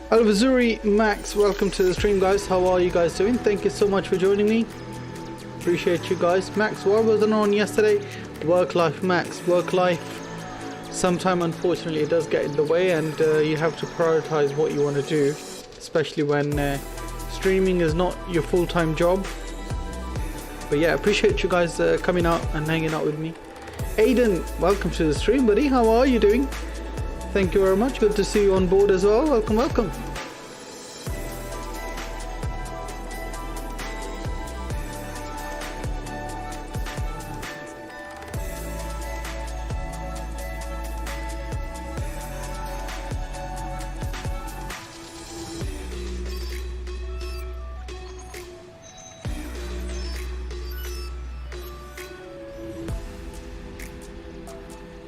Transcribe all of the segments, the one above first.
Alvazuri, Max, welcome to the stream, guys. How are you guys doing? Thank you so much for joining me. Appreciate you guys. Max, what wasn't on yesterday? Work life, Max. Work life. Sometime, unfortunately, it does get in the way, and you have to prioritize what you want to do, especially when streaming is not your full-time job. But yeah, appreciate you guys coming out and hanging out with me. Aiden, welcome to the stream, buddy. How are you doing? Thank you very much. Good to see you on board as well. Welcome, welcome.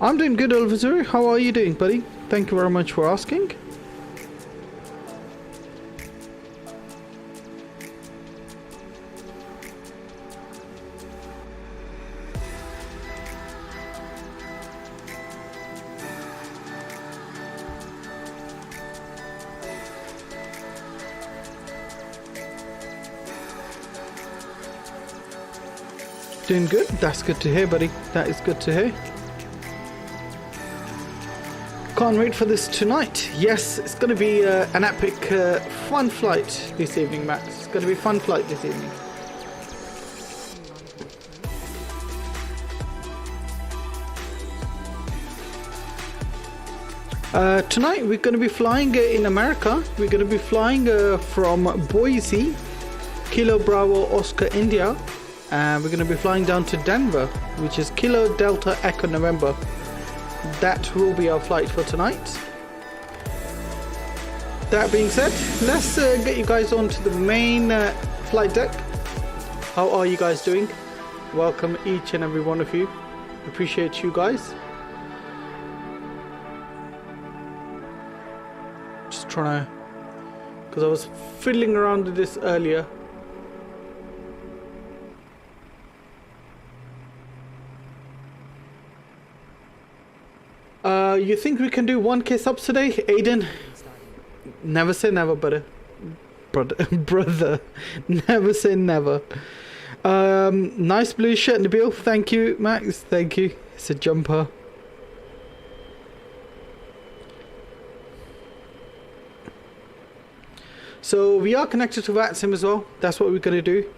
I'm doing good, Alvazuri. How are you doing, buddy? Thank you very much for asking. Doing good? That's good to hear, buddy. That is good to hear. Can't wait for this tonight. Yes, it's going to be an epic fun flight this evening, Max. It's going to be a fun flight this evening. Tonight we're going to be flying in America. We're going to be flying from Boise, Kilo Bravo Oscar India, and we're going to be flying down to Denver, which is Kilo Delta Echo November. That will be our flight for tonight. That being said, let's get you guys onto the main flight deck. How are you guys doing? Welcome each and every one of you. Appreciate you guys. Just trying to, because I was fiddling around with this earlier. You think we can do 1K subs today, Aiden? Never say never, brother. Brother. Never say never. Nice blue shirt, Nabil. Thank you, Max. Thank you. It's a jumper. So we are connected to VATSIM as well. That's what we're going to do.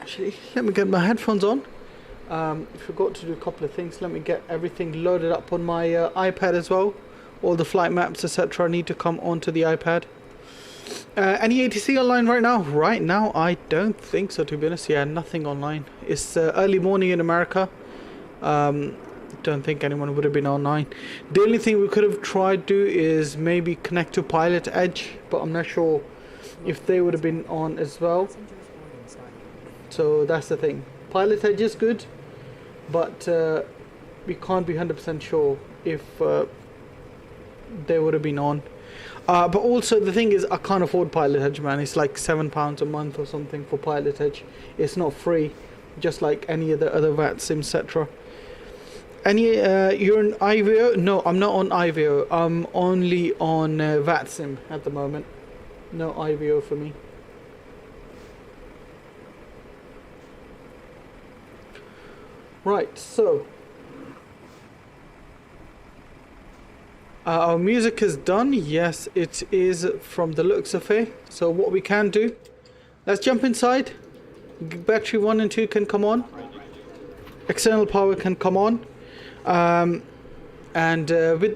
Actually, let me get my headphones on. Forgot to do a couple of things. Let me get everything loaded up on my iPad as well. All the flight maps, etc. need to come onto the iPad. Any ATC online right now? Right now, I don't think so, to be honest. Yeah, nothing online. It's early morning in America. Don't think anyone would have been online. The only thing we could have tried to do is maybe connect to Pilot Edge, but I'm not sure if they would have been on as well. So that's the thing. Pilot Edge is good, but we can't be 100% sure if they would have been on. But also the thing is, I can't afford Pilot Edge, man. It's like £7 a month or something for Pilot Edge. It's not free, just like any of the other VATSIM, etc. Any you're on IVO? No, I'm not on IVO. I'm only on VATSIM at the moment. No IVO for me. Right, so our music is done. Yes, it is from the looks of it. So what we can do, let's jump inside. Battery 1 and 2 can come on. External power can come on. With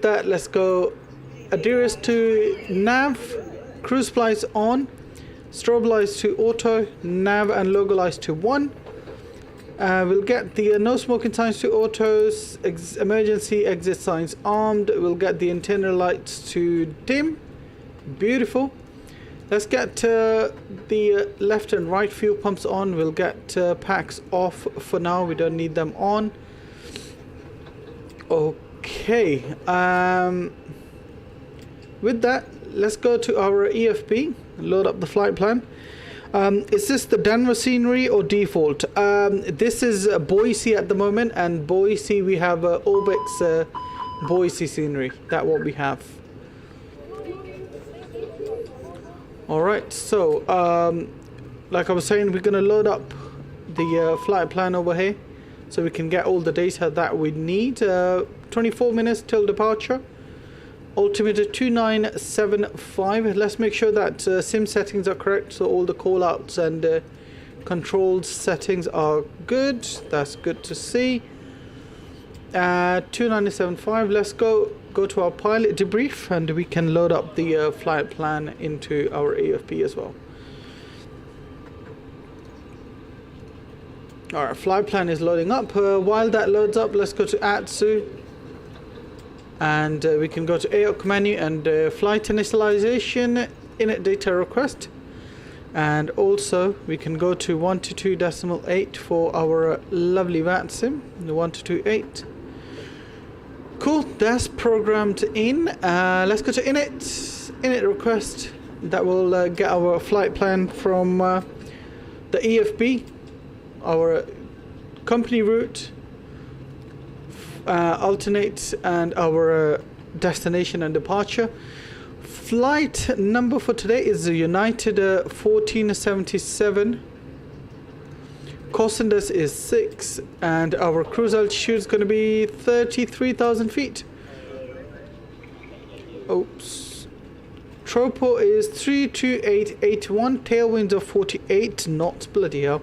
that, let's go adherence to nav, cruise lights on, strobe lights to auto, nav and logo lights to 1. We'll get the no smoking signs to autos, emergency exit signs armed. We'll get the interior lights to dim. Beautiful. Let's get the left and right fuel pumps on. We'll get packs off for now. We don't need them on. Okay. With that, let's go to our EFB, load up the flight plan. Is this the Denver scenery or default? This is Boise at the moment, and Boise we have Orbx Boise scenery. That what we have. Alright, so like I was saying, we're gonna load up the flight plan over here so we can get all the data that we need. 24 minutes till departure. Altimeter 2975. Let's make sure that sim settings are correct, so all the call outs and control settings are good. That's good to see. 2975. Let's go to our pilot debrief, and we can load up the flight plan into our AFP as well. Alright, flight plan is loading up. While that loads up, let's go to ATSU. And we can go to AOC menu and flight initialization, init data request. And also we can go to 122.8 for our lovely VATSIM, the 1228. Cool, that's programmed in. Let's go to init request. That will get our flight plan from the EFB, our company route, alternate, and our destination and departure. Flight number for today is United 1477. Cost index is 6, and our cruise altitude is going to be 33,000 feet. Oops. Tropo is 32881, tailwinds of 48 knots. Bloody hell.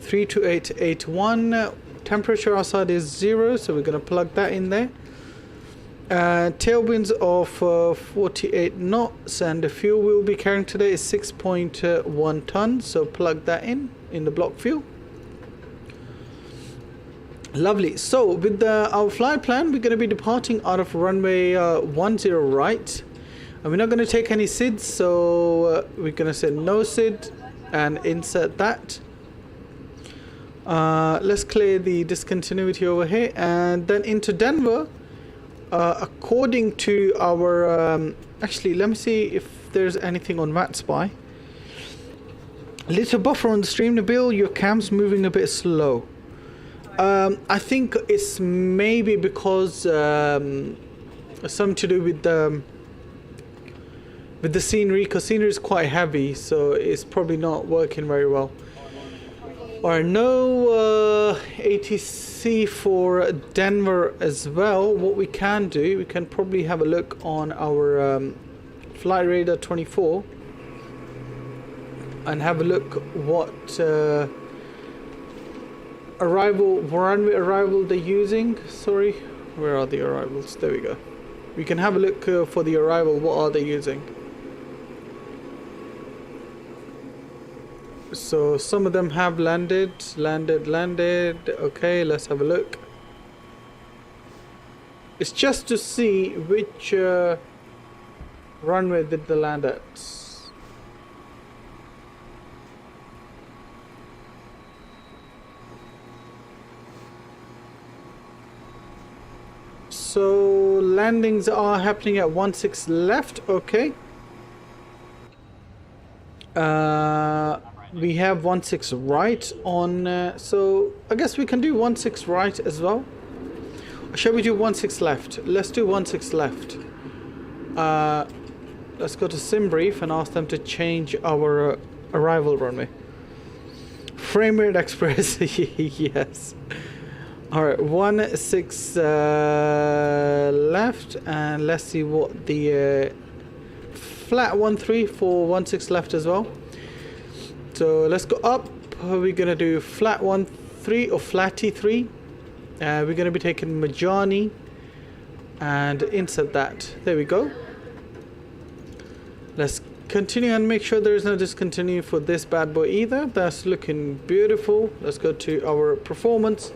32881. Temperature outside is 0, so we're going to plug that in there. Tailwinds of 48 knots, and the fuel we'll be carrying today is 6.1 tons, so plug that in the block fuel. Lovely. So with our flight plan, we're going to be departing out of runway 10 right, and we're not going to take any SIDs, so we're going to say no SID and insert that. Let's clear the discontinuity over here, and then into Denver. According to our actually, let me see if there's anything on VATSpy. Little buffer on the stream. Nabil, your cam's moving a bit slow. I think it's maybe because something to do with the scenery, because scenery is quite heavy, so it's probably not working very well. Or no ATC for Denver as well. What we can do, we can probably have a look on our Flight Radar 24 and have a look what runway arrival they're using. Sorry, where are the arrivals? There we go. We can have a look for the arrival. What are they using? So some of them have landed. Okay, let's have a look. It's just to see which runway did they land at. So landings are happening at 16 left. Okay. We have 16 right on, so I guess we can do 16 right as well. Or shall we do 16 left? Let's do 16 left. Let's go to SimBrief and ask them to change our arrival runway. Frame Rate Express, yes. Alright, 16 left, and let's see what the flat 13 for 16 left as well. So let's go up. We're gonna do flat 13 or flatty 3. We're gonna be taking Majani and insert that. There we go. Let's continue and make sure there is no discontinue for this bad boy either. That's looking beautiful. Let's go to our performance.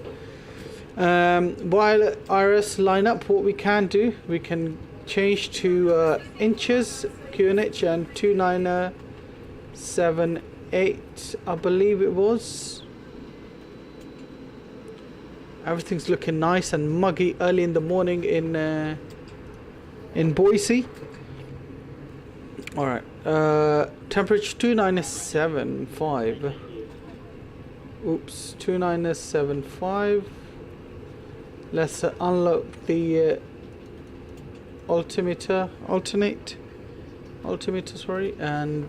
While IRS line up, what we can do, we can change to inches, QNH, and 2978, I believe it was. Everything's looking nice and muggy early in the morning in Boise. All right. Temperature 2975. Oops, 2975. Let's unlock the altimeter, sorry, and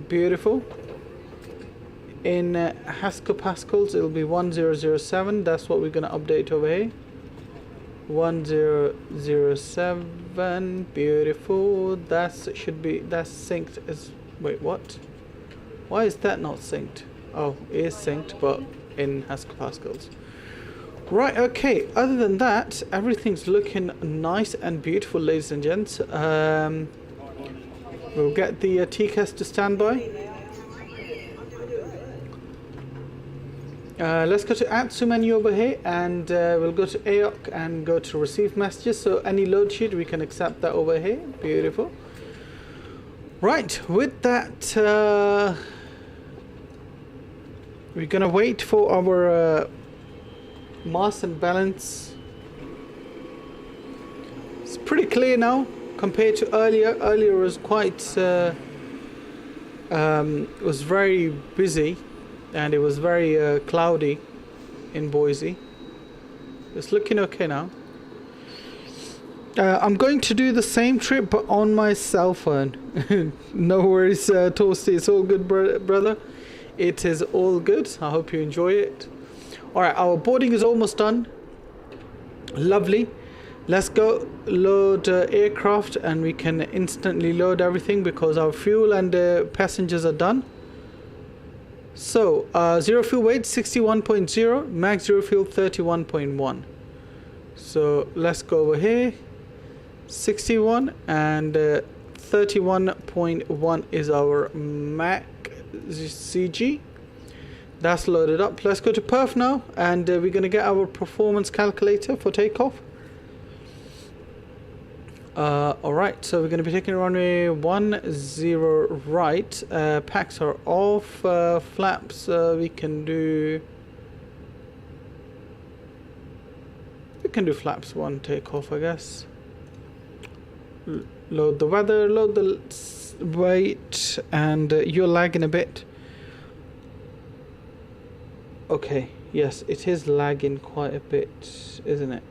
beautiful. In Haskell Pascals, it'll be 1007. That's what we're gonna update over here. 1007. Beautiful. That's synced as. Wait, what? Why is that not synced? Oh, it is synced, but in Haskell Pascals. Right, okay, other than that, everything's looking nice and beautiful, ladies and gents. We'll get the TCAS to standby. Let's go to Atsu menu over here, and we'll go to AOC and go to receive messages. So any load sheet, we can accept that over here. Beautiful. Right, with that, we're gonna wait for our mass and balance. It's pretty clear now compared to earlier. Earlier was quite was very busy, and it was very cloudy in Boise. It's looking okay now. I'm going to do the same trip but on my cell phone. No worries, Toasty, it's all good, brother. It is all good. I hope you enjoy it. Alright, our boarding is almost done. Lovely. Let's go load aircraft, and we can instantly load everything because our fuel and passengers are done. So, zero fuel weight 61.0, max zero fuel 31.1. So, let's go over here. 61 and 31.1 is our max CG. That's loaded up. Let's go to perf now, and we're going to get our performance calculator for takeoff. Alright, so we're going to be taking runway 10 right. Packs are off. Flaps, we can do flaps 1 takeoff, I guess. Load the weather, load the weight, and you're lagging a bit. Okay, yes, it is lagging quite a bit, isn't it?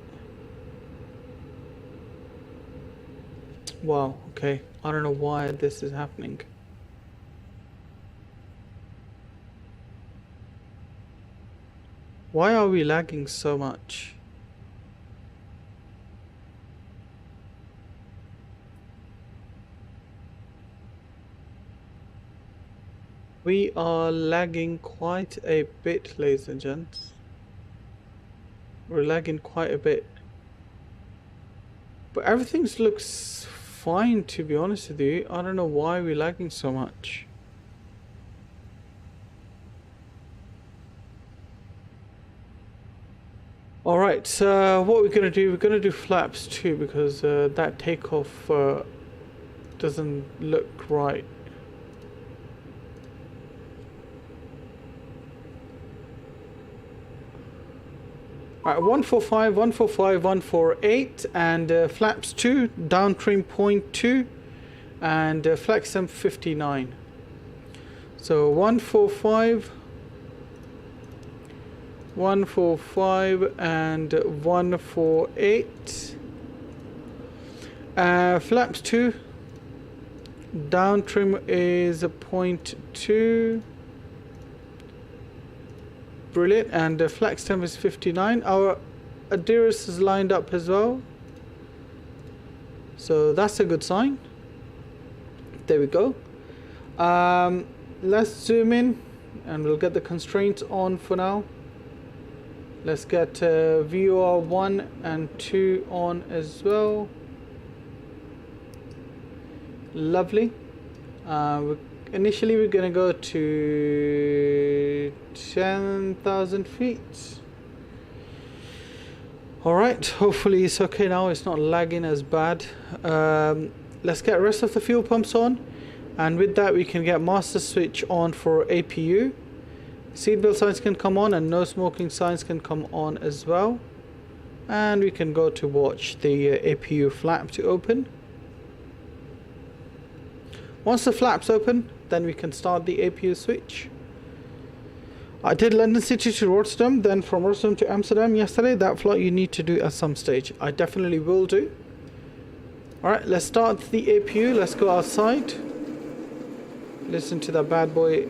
Wow, okay. I don't know why this is happening. Why are we lagging so much? We are lagging quite a bit, ladies and gents. We're lagging quite a bit. But everything looks fine, to be honest with you. I don't know why we're lagging so much. Alright, so what we're going to do, we're going to do flaps too, because that takeoff doesn't look right. Alright, 145, 145, 148, and flaps 2, downtrim 0.2, and flex them 59. So 145, 145, and 148. Flaps 2, downtrim is 0.2. Brilliant, and the flex temp is 59. Our Adiris is lined up as well, so that's a good sign. There we go. Let's zoom in, and we'll get the constraints on for now. Let's get VOR 1 and 2 on as well. Lovely. Initially we're going to go to 10,000 feet. Alright, hopefully it's okay now, it's not lagging as bad. Let's get the rest of the fuel pumps on, and with that we can get master switch on for APU, Seatbelt signs can come on and no smoking signs can come on as well. And we can go to watch the APU flap to open. Once the flap's open, then we can start the APU switch. I did London City to Rotterdam, then from Rotterdam to Amsterdam yesterday. That flight you need to do at some stage. I definitely will do. Alright, let's start the APU. Let's go outside. Listen to that bad boy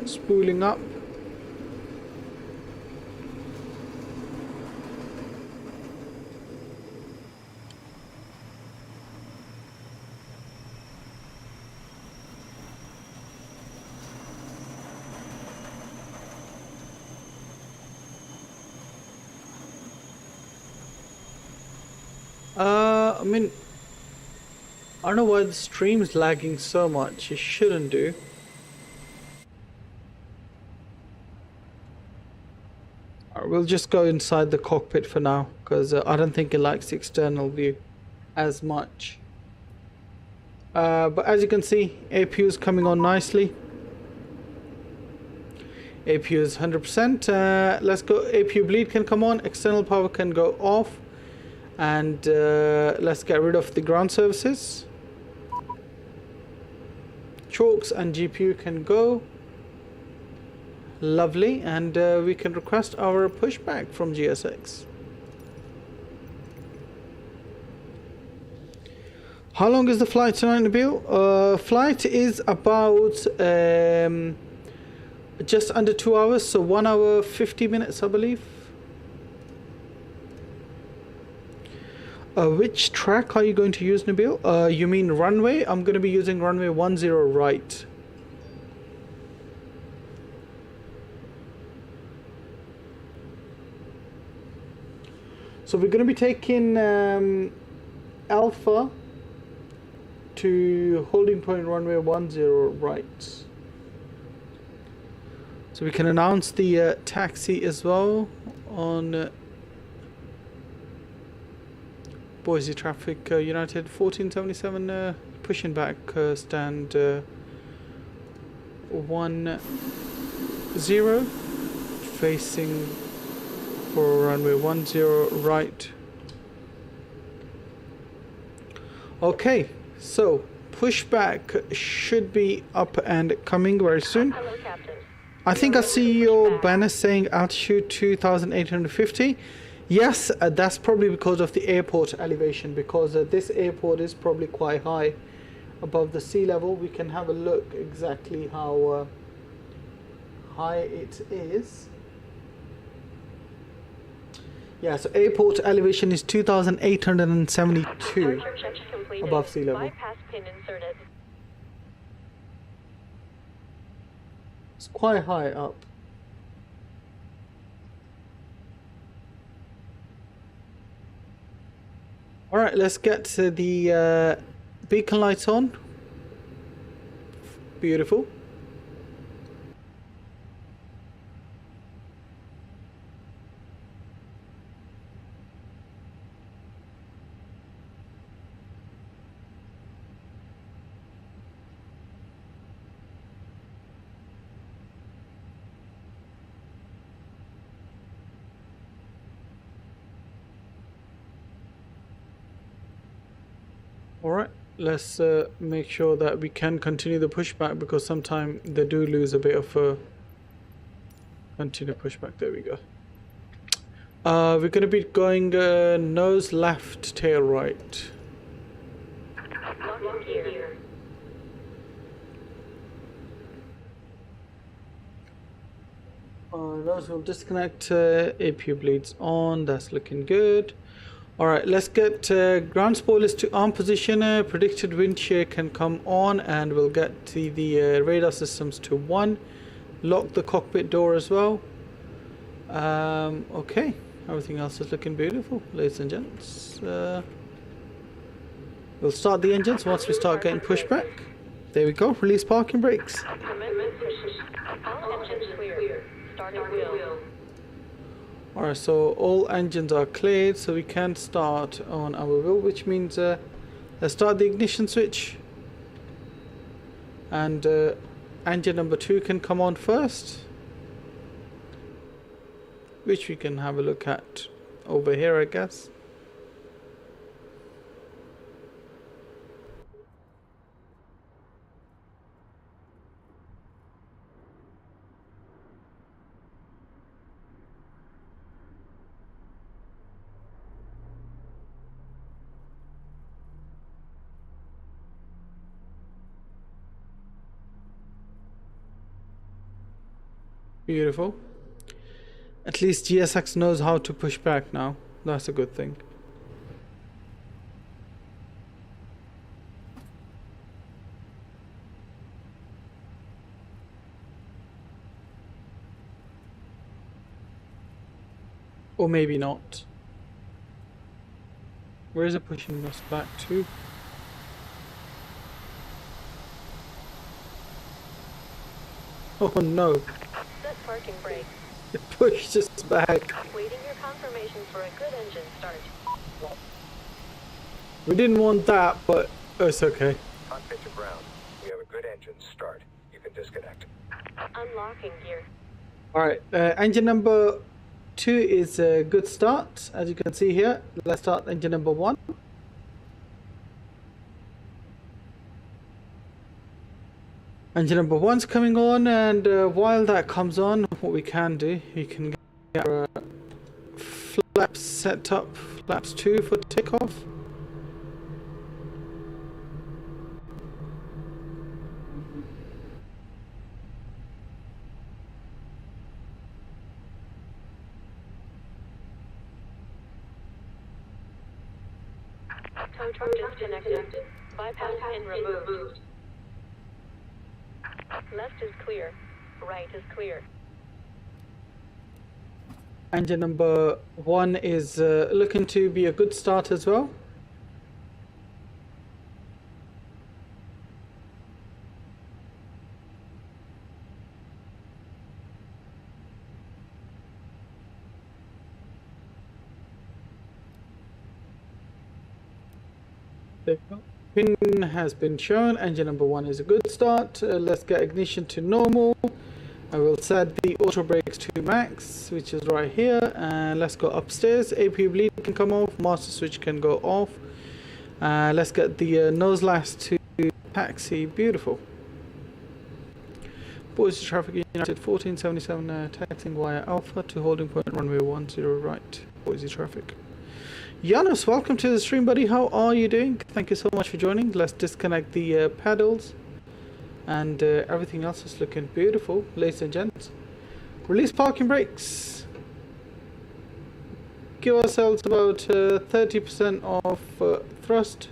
spooling up. I mean, I don't know why the stream's lagging so much. It shouldn't do. Alright, we'll just go inside the cockpit for now, because I don't think it likes the external view as much. But as you can see, APU is coming on nicely. APU is 100%. Let's go. APU bleed can come on. External power can go off. And let's get rid of the ground services. Chalks and GPU can go. Lovely. And we can request our pushback from GSX. How long is the flight tonight, Nabil? Flight is about just under 2 hours, so 1 hour 50 minutes, I believe. Which track are you going to use, Nabil? You mean runway? I'm going to be using runway 10 right. So we're going to be taking Alpha to holding point runway 10 right. So we can announce the taxi as well on Boise traffic, United 1477, pushing back, stand 10, facing for runway 10 right. Okay, so pushback should be up and coming very soon. Hello, Captain. I think I see your banner saying altitude 2850. Yes, that's probably because of the airport elevation, because this airport is probably quite high above the sea level. We can have a look exactly how high it is. Yeah, so airport elevation is 2,872 above sea level. Bypass pin inserted. It's quite high up. Alright, let's get the beacon lights on. Beautiful. Alright, let's make sure that we can continue the pushback, because sometimes they do lose a bit of a continue pushback. There we go. We're going to be going nose left, tail right. Nose will disconnect, APU bleeds on, that's looking good. Alright, let's get ground spoilers to arm position. Predicted wind shear can come on, and we'll get the radar systems to 1. Lock the cockpit door as well. Okay, everything else is looking beautiful, ladies and gents. We'll start the engines once we start getting pushback. There we go, release parking brakes. All engines clear. Starting wheel. Alright, so all engines are cleared, so we can start on our wheel, which means let's start the ignition switch. And engine number 2 can come on first. which we can have a look at over here, I guess. Beautiful. At least GSX knows how to push back now. That's a good thing. Or maybe not. Where is it pushing us back to? Oh no. Set parking brake. It pushed us back. Waiting your confirmation for a good engine start. We didn't want that, but it's okay. Cockpit to ground. We have a good engine start. You can disconnect. Unlocking gear. Alright, engine number 2 is a good start, as you can see here. Let's start engine number 1. Engine number 1's coming on, and while that comes on, what we can do, we can get our flaps set up, flaps 2 for takeoff. Tow truck disconnected. Bypass pin removed. Left is clear. Right is clear. Engine number 1 is looking to be a good start as well. There we go. Pin has been shown. Engine number 1 is a good start. Let's get ignition to normal. I will set the auto brakes to max, which is right here, and let's go upstairs. APU bleed can come off, master switch can go off. Let's get the nose last to taxi. Beautiful. Boise traffic United 1477 taxiing via Alpha to holding point runway 10 right. Boise traffic. Janos, welcome to the stream, buddy. How are you doing? Thank you so much for joining. Let's disconnect the pedals, and everything else is looking beautiful, ladies and gents. Release parking brakes. Give ourselves about 30% of thrust.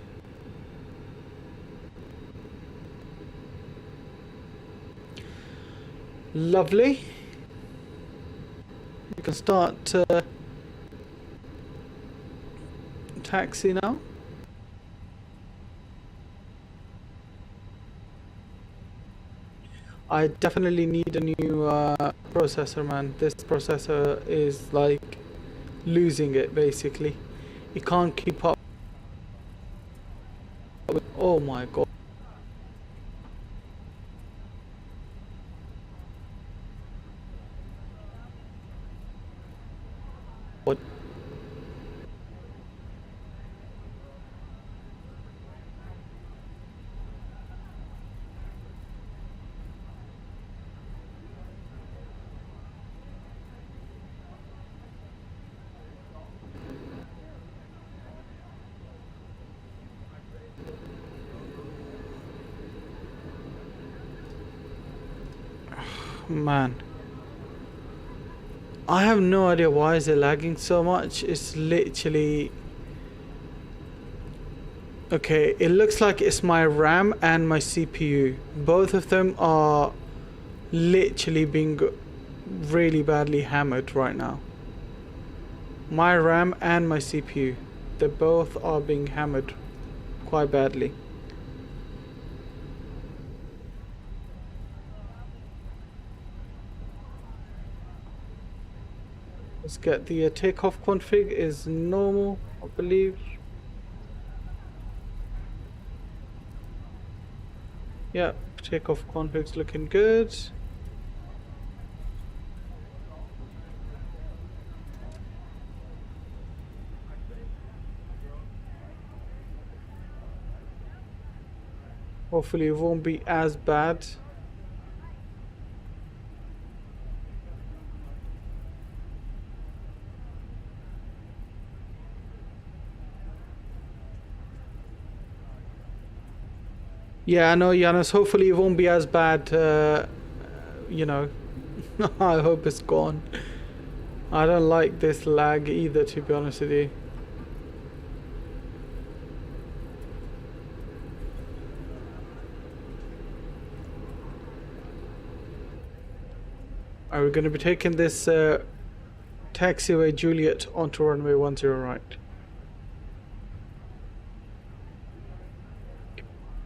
Lovely. You can start taxi now. I definitely need a new processor, man. This processor is like losing it basically. It can't keep up with, oh my god. What? Man, I have no idea why is it lagging so much. It's literally okay. It looks like it's my RAM and my CPU. Both of them are literally being really badly hammered right now. My RAM and my CPU, they both are being hammered quite badly. Let's get the takeoff config is normal, I believe. Yeah, takeoff config's looking good. Hopefully it won't be as bad. Yeah, I know, Janos. Hopefully it won't be as bad. You know, I hope it's gone. I don't like this lag either, to be honest with you. Are we going to be taking this taxiway Juliet onto runway 10 right?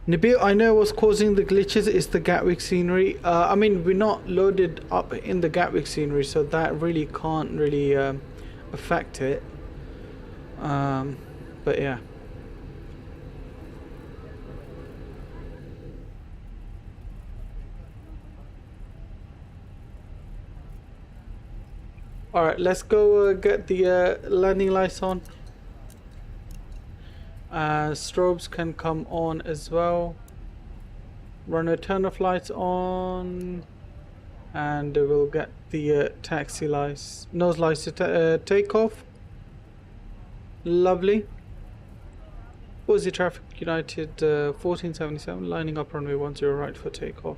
Nabil, I know what's causing the glitches is the Gatwick scenery. I mean, we're not loaded up in the Gatwick scenery, so that really can't really affect it. But yeah. Alright, let's go get the landing lights on. Strobes can come on as well. Run a turn of lights on, and we'll get the taxi lights, nose lights to take off. Lovely. Boise Traffic United 1477 lining up runway 10 right for takeoff.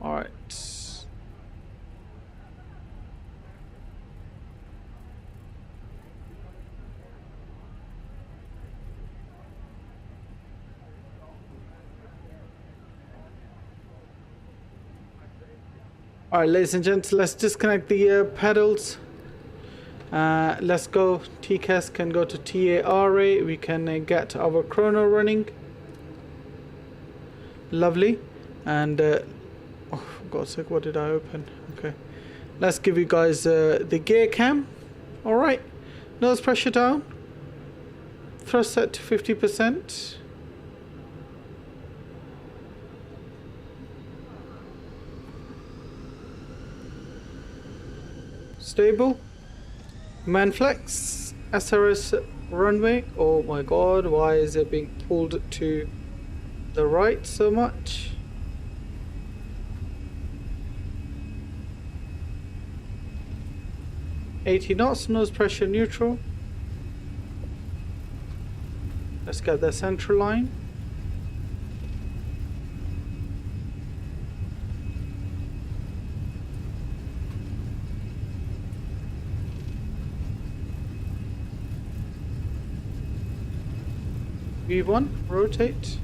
Alright. Alright, ladies and gents, let's disconnect the pedals. Let's go. TCAS can go to TARA. We can get our chrono running. Lovely. And oh, for God's sake, what did I open? Okay, let's give you guys the gear cam. Alright, nose pressure down, thrust set to 50%. Stable. Manflex SRS runway. Oh my god, why is it being pulled to the right so much? $80 knots, nose pressure neutral. Let's get the central line. V1, rotate.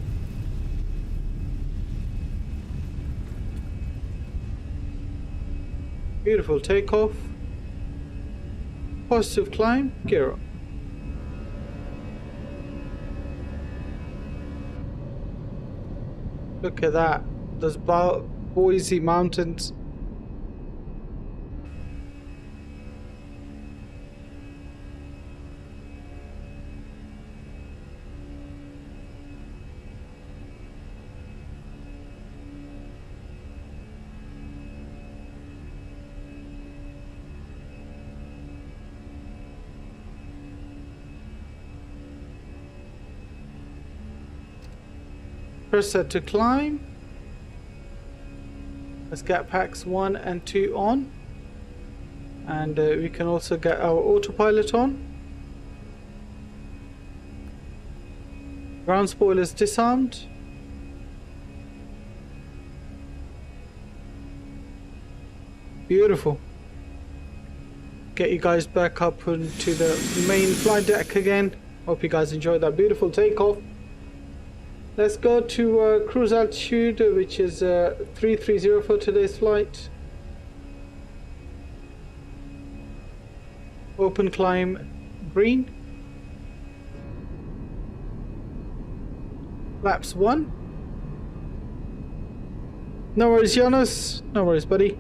Beautiful takeoff. Positive climb, gear up. Look at that. Those Boise mountains. Press set to climb. Let's get packs 1 and 2 on. And we can also get our autopilot on. Ground spoilers disarmed. Beautiful. Get you guys back up onto the main flight deck again. Hope you guys enjoyed that beautiful takeoff. Let's go to cruise altitude, which is 330 for today's flight. Open climb green. Flaps 1. No worries, Jonas. No worries, buddy.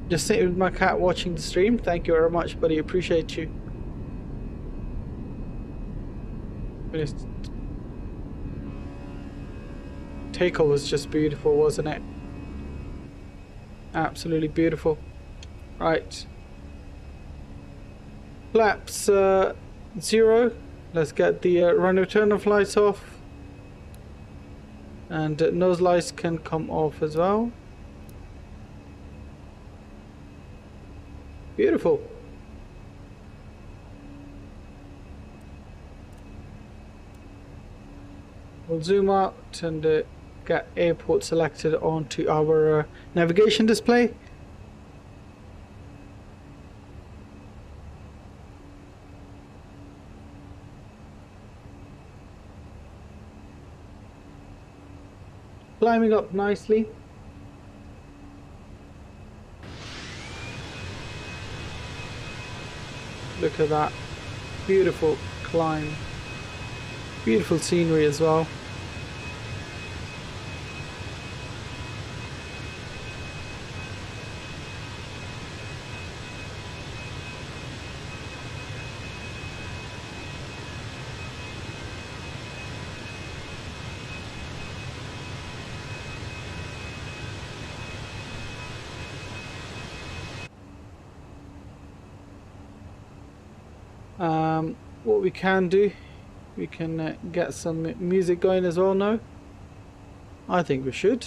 Just sitting with my cat watching the stream. Thank you very much, buddy. Appreciate you. Takeoff was just beautiful, wasn't it? Absolutely beautiful. Right. Flaps 0. Let's get the run return of lights off. And nose lights can come off as well. Beautiful. We'll zoom out and get airport selected onto our navigation display. Climbing up nicely. Look at that. Beautiful climb. Beautiful scenery as well. What we can do, we can get some music going as well now. I think we should.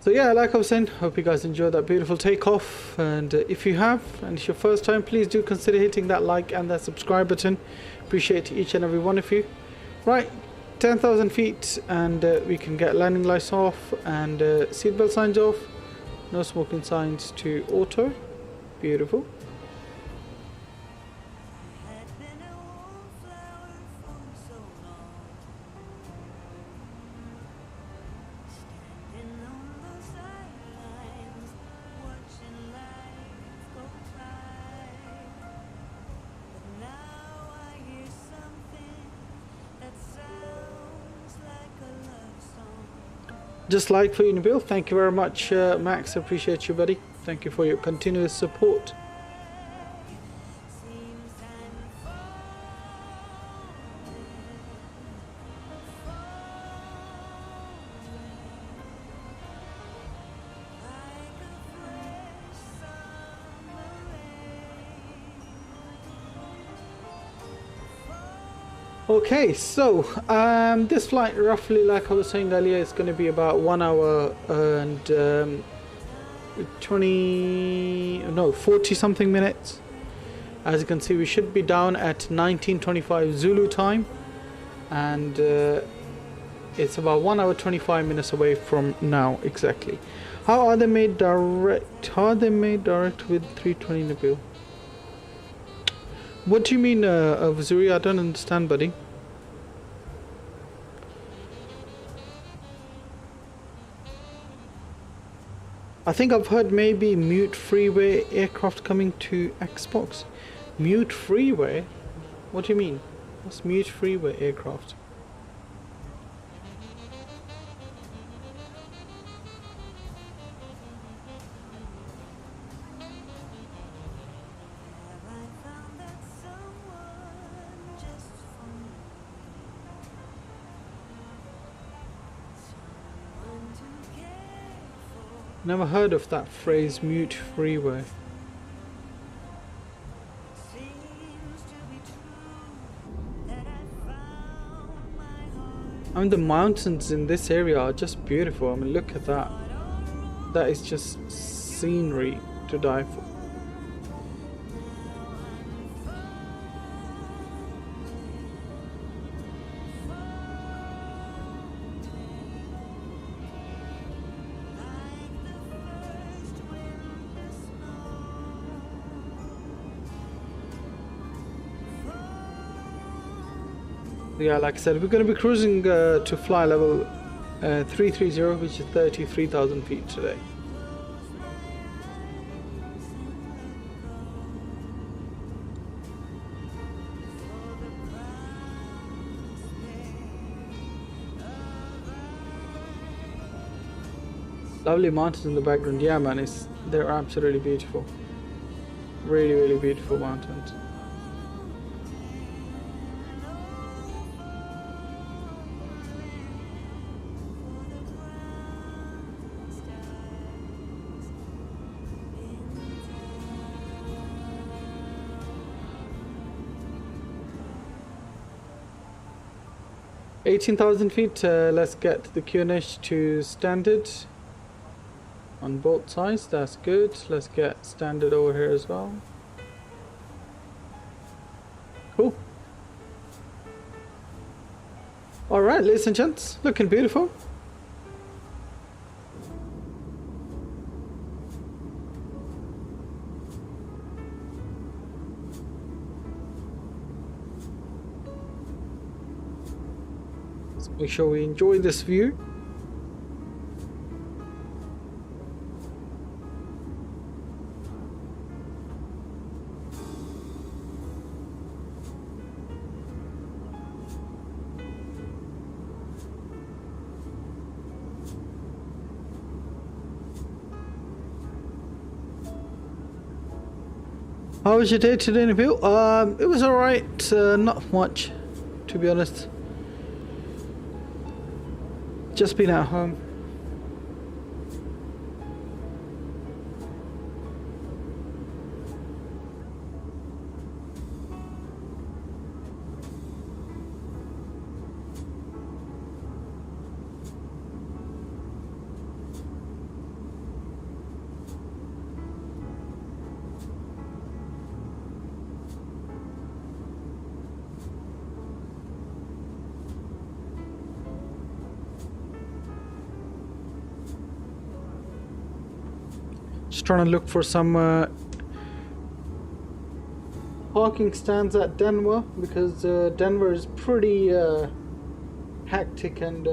So yeah, like I was saying, hope you guys enjoyed that beautiful takeoff, and if you have and it's your first time, please do consider hitting that like and that subscribe button. Appreciate each and every one of you. Right, 10,000 feet and we can get landing lights off and seatbelt signs off. No smoking signs to auto. Beautiful. Just like for you, Bill. Thank you very much, Max. Appreciate you, buddy. Thank you for your continuous support. Okay, so this flight, roughly like I was saying earlier, is going to be about 1 hour and 40 something minutes. As you can see, we should be down at 19:25 Zulu time, and it's about 1 hour 25 minutes away from now exactly. How are they made direct? How are they made direct with 320 Nabil? What do you mean, Zuri? I don't understand, buddy. I think I've heard maybe mute freeway aircraft coming to Xbox. Mute freeway? What do you mean? What's mute freeway aircraft? Never heard of that phrase, mute freeway. I mean, the mountains in this area are just beautiful. I mean, look at that. That is just scenery to die for. Yeah, like I said, we're going to be cruising to fly level 330, which is 33,000 feet today. Lovely mountains in the background. Yeah, man, they're absolutely beautiful. Really, really beautiful mountains. 18,000 feet. Let's get the QNH to standard on both sides. That's good. Let's get standard over here as well. Cool. Alright, ladies and gents, looking beautiful. Let's make sure we enjoy this view. How was your day today, Nabil? It was alright, not much, to be honest. Just been at home. Just trying to look for some parking stands at Denver, because Denver is pretty hectic and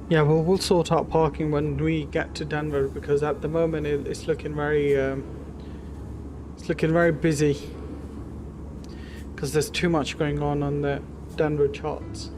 yeah, well, we'll sort out parking when we get to Denver, because at the moment it's looking very busy, because there's too much going on the Denver charts.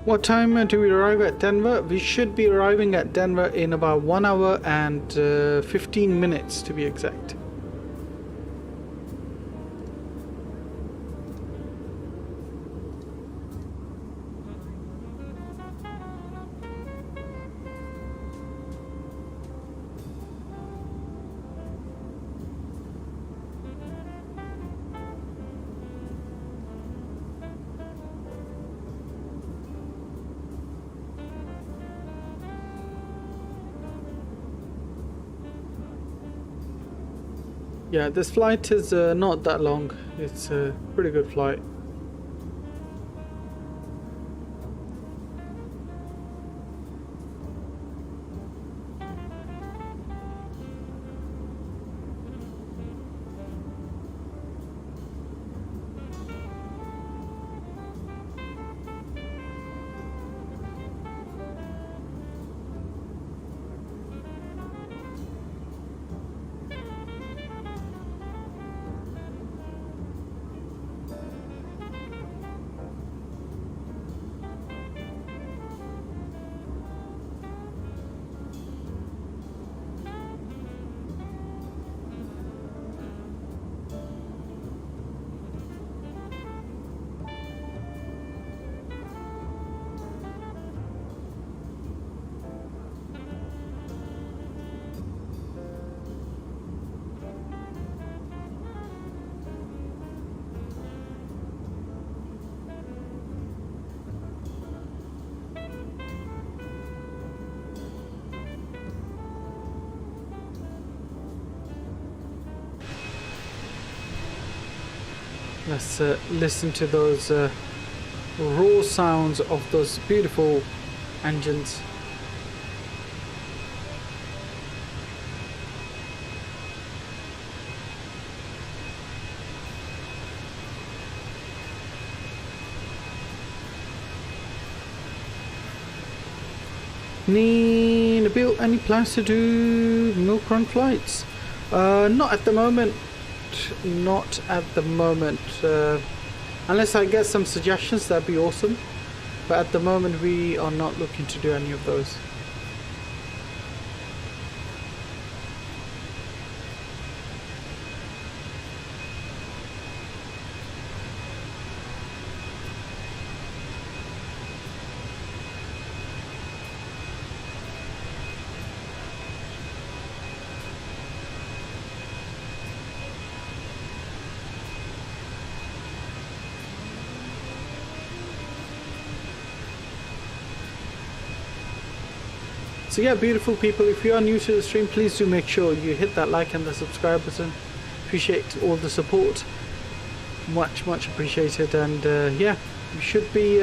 What time do we arrive at Denver? We should be arriving at Denver in about 1 hour and 15 minutes to be exact. Yeah, this flight is not that long. It's a pretty good flight. Let's listen to those raw sounds of those beautiful engines. Need to build any plans to do milk run flights? Not at the moment. Not at the moment. Unless I get some suggestions, that'd be awesome. But at the moment, we are not looking to do any of those. So yeah, beautiful people, if you are new to the stream, please do make sure you hit that like and the subscribe button. Appreciate all the support, much appreciated. And yeah, we should be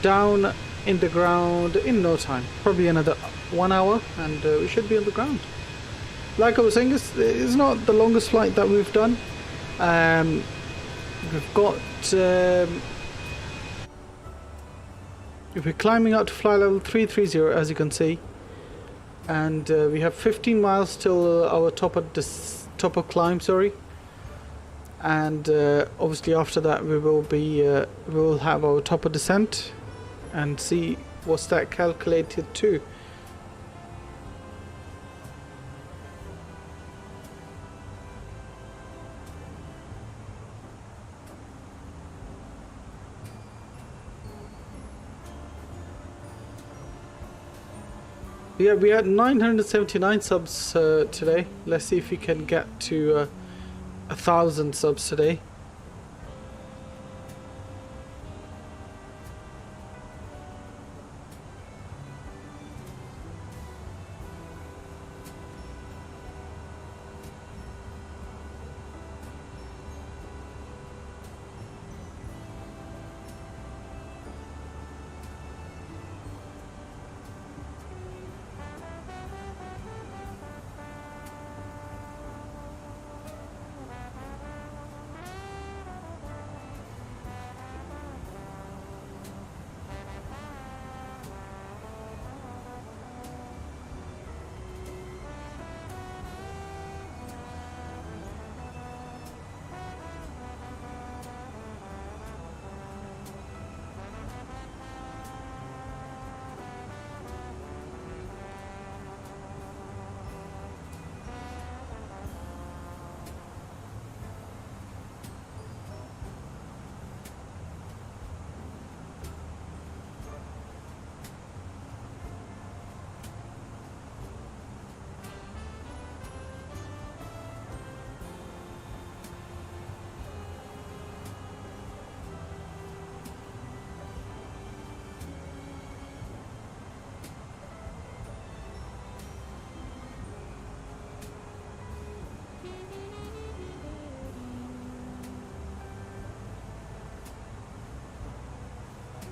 down in the ground in no time, probably another 1 hour, and we should be on the ground. Like I was saying, it's not the longest flight that we've done. We've got we're climbing up to fly level 330, as you can see, and we have 15 miles till our top of climb, sorry. And obviously after that we will be we will have our top of descent and see what's that calculated to. Yeah, we had 979 subs today. Let's see if we can get to 1,000 subs today.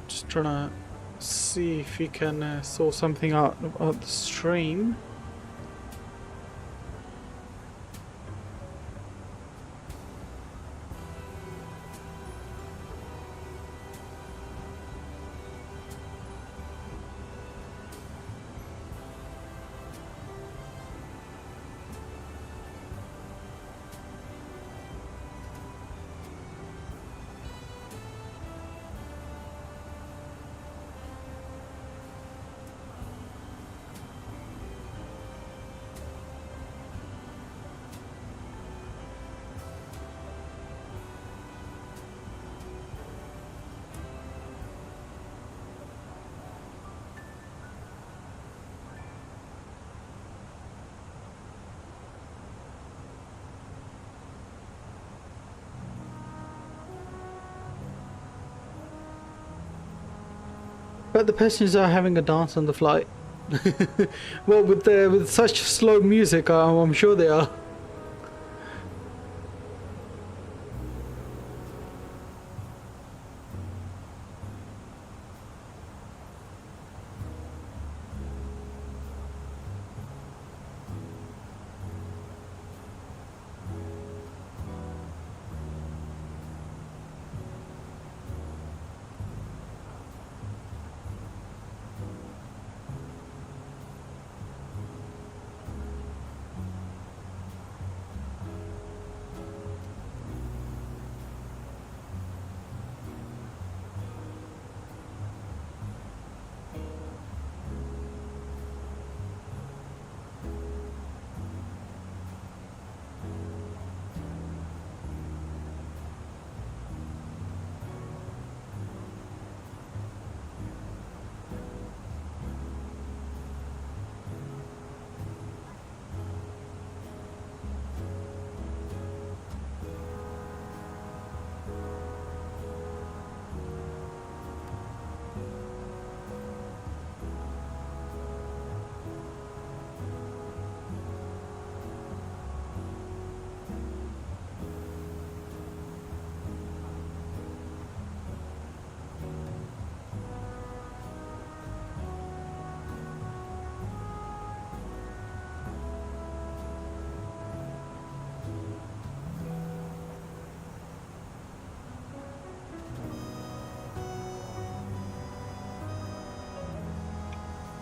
Just trying to see if we can sort something out about the stream. But the passengers are having a dance on the flight. Well, with such slow music, I'm sure they are.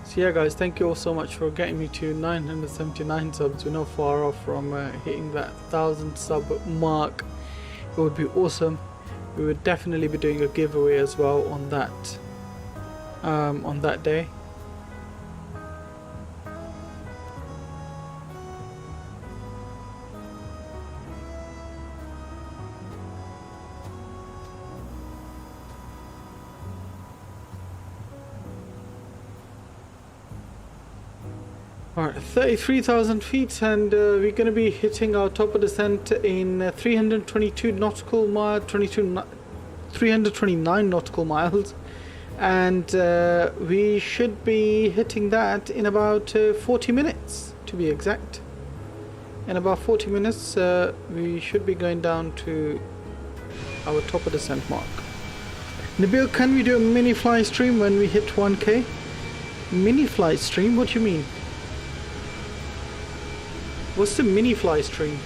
So yeah guys, thank you all so much for getting me to 979 subs. We're not far off from hitting that 1000 sub mark. It would be awesome. We would definitely be doing a giveaway as well on that day. Alright, 33,000 feet, and we're going to be hitting our top of descent in 322 nautical mile, 329 nautical miles, and we should be hitting that in about 40 minutes to be exact. In about 40 minutes we should be going down to our top of descent mark. Nabil, can we do a mini fly stream when we hit 1k? Mini fly stream? What do you mean? What's the mini fly stream?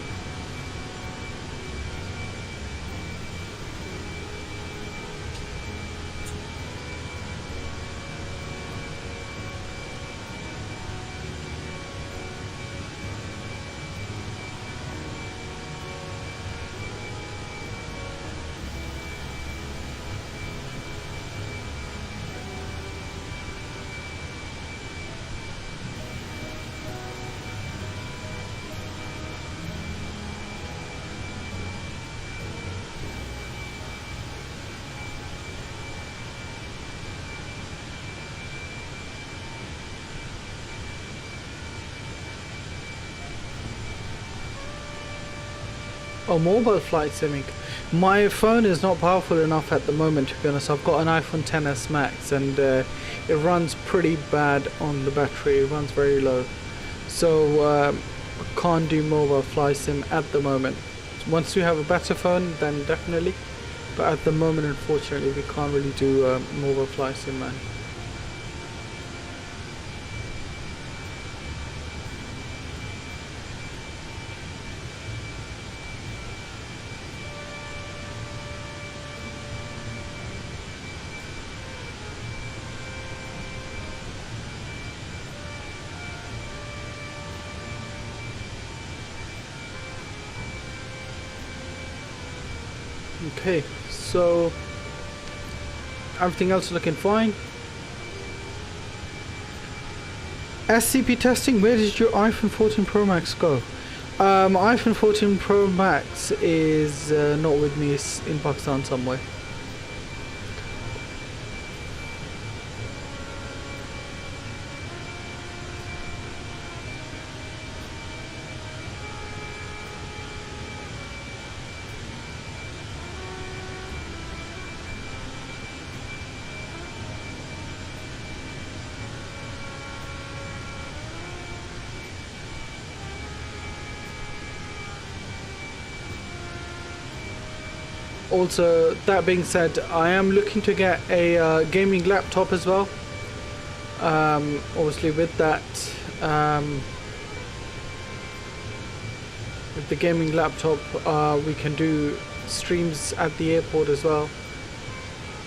Oh, mobile flight simming. My phone is not powerful enough at the moment, to be honest. I've got an iPhone XS Max and it runs pretty bad on the battery. It runs very low. So I can't do mobile fly sim at the moment. Once you have a better phone, then definitely. But at the moment, unfortunately, we can't really do mobile flight sim, man. Okay, so everything else is looking fine. SCP testing, where did your iPhone 14 Pro Max go? iPhone 14 Pro Max is not with me, it's in Pakistan somewhere. Also, that being said, I am looking to get a gaming laptop as well. Obviously with that, with the gaming laptop, we can do streams at the airport as well.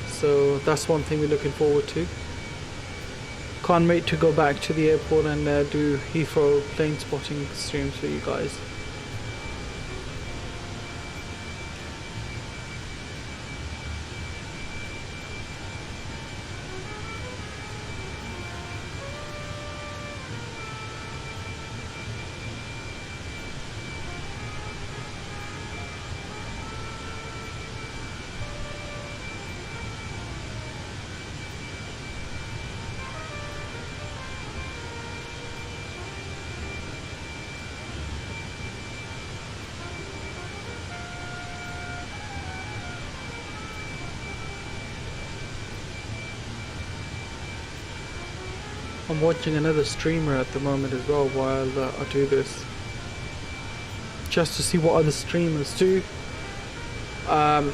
So that's one thing we're looking forward to. Can't wait to go back to the airport and do Heathrow plane spotting streams for you guys. I'm watching another streamer at the moment as well while I do this, just to see what other streamers do. So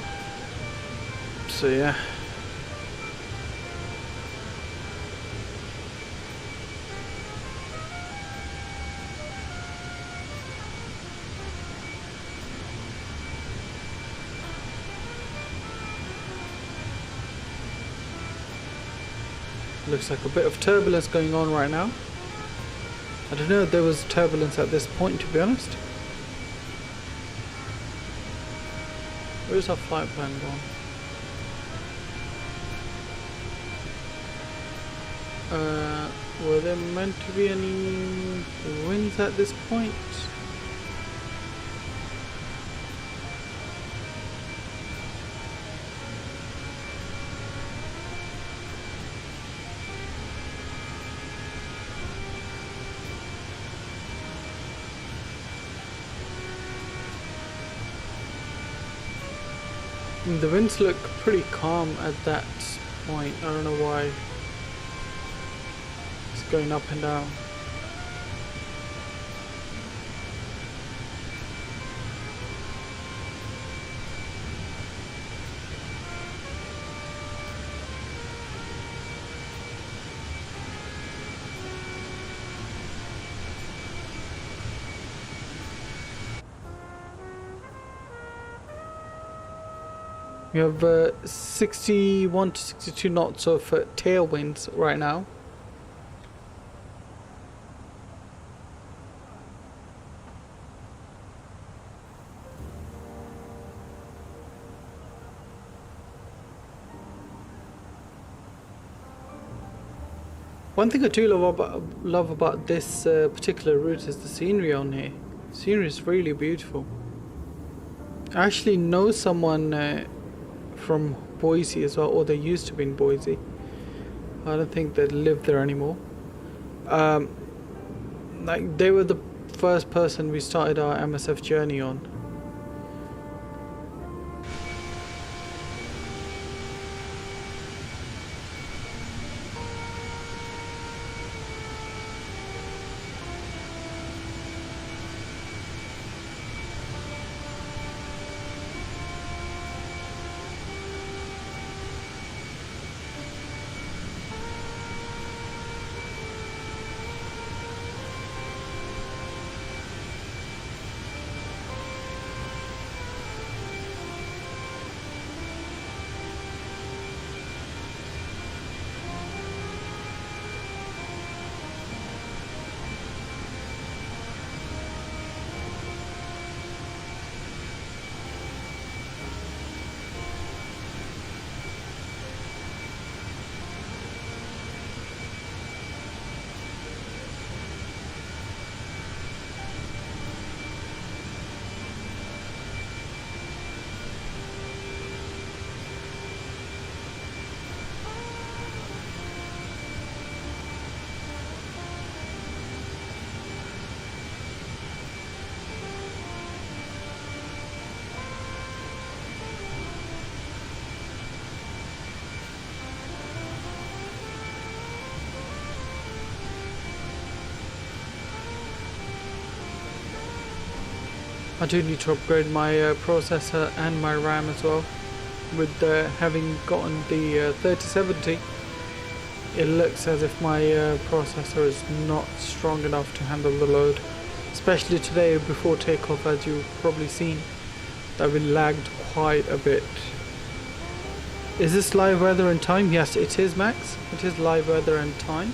yeah. Looks like a bit of turbulence going on right now. I don't know if there was turbulence at this point, to be honest. Where's our flight plan gone? Were there meant to be any winds at this point? The winds look pretty calm at that point. I don't know why it's going up and down. We have 61 to 62 knots of tailwinds right now. One thing I do love about this particular route is the scenery on here. The scenery is really beautiful. I actually know someone from Boise as well, or they used to be in Boise. I don't think they live there anymore. Like they were the first person we started our MSF journey on. I do need to upgrade my processor and my RAM as well. With having gotten the 3070, it looks as if my processor is not strong enough to handle the load. Especially today before takeoff, as you've probably seen, that we lagged quite a bit. Is this live weather and time? Yes, it is, Max. It is live weather and time.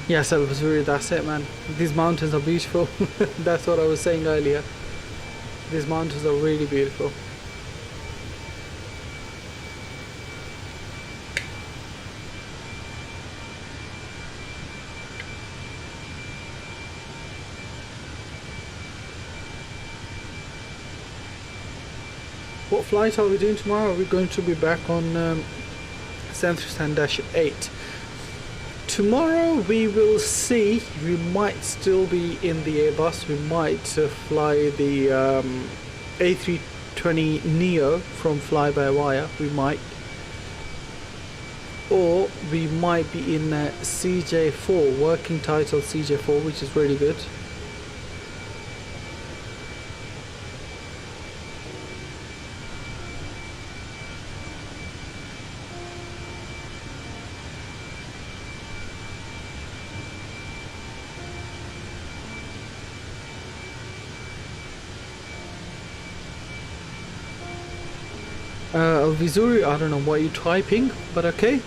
Yes, Elvisuri, that's it, man. These mountains are beautiful. That's what I was saying earlier. These mountains are really beautiful. What flight are we doing tomorrow? We're going to be back on 737-8. Tomorrow we will see. We might still be in the Airbus. We might fly the A320 Neo from fly-by-wire. We might. Or we might be in CJ4, working title CJ4, which is really good. Elvisuri, I don't know what you're typing, but okay.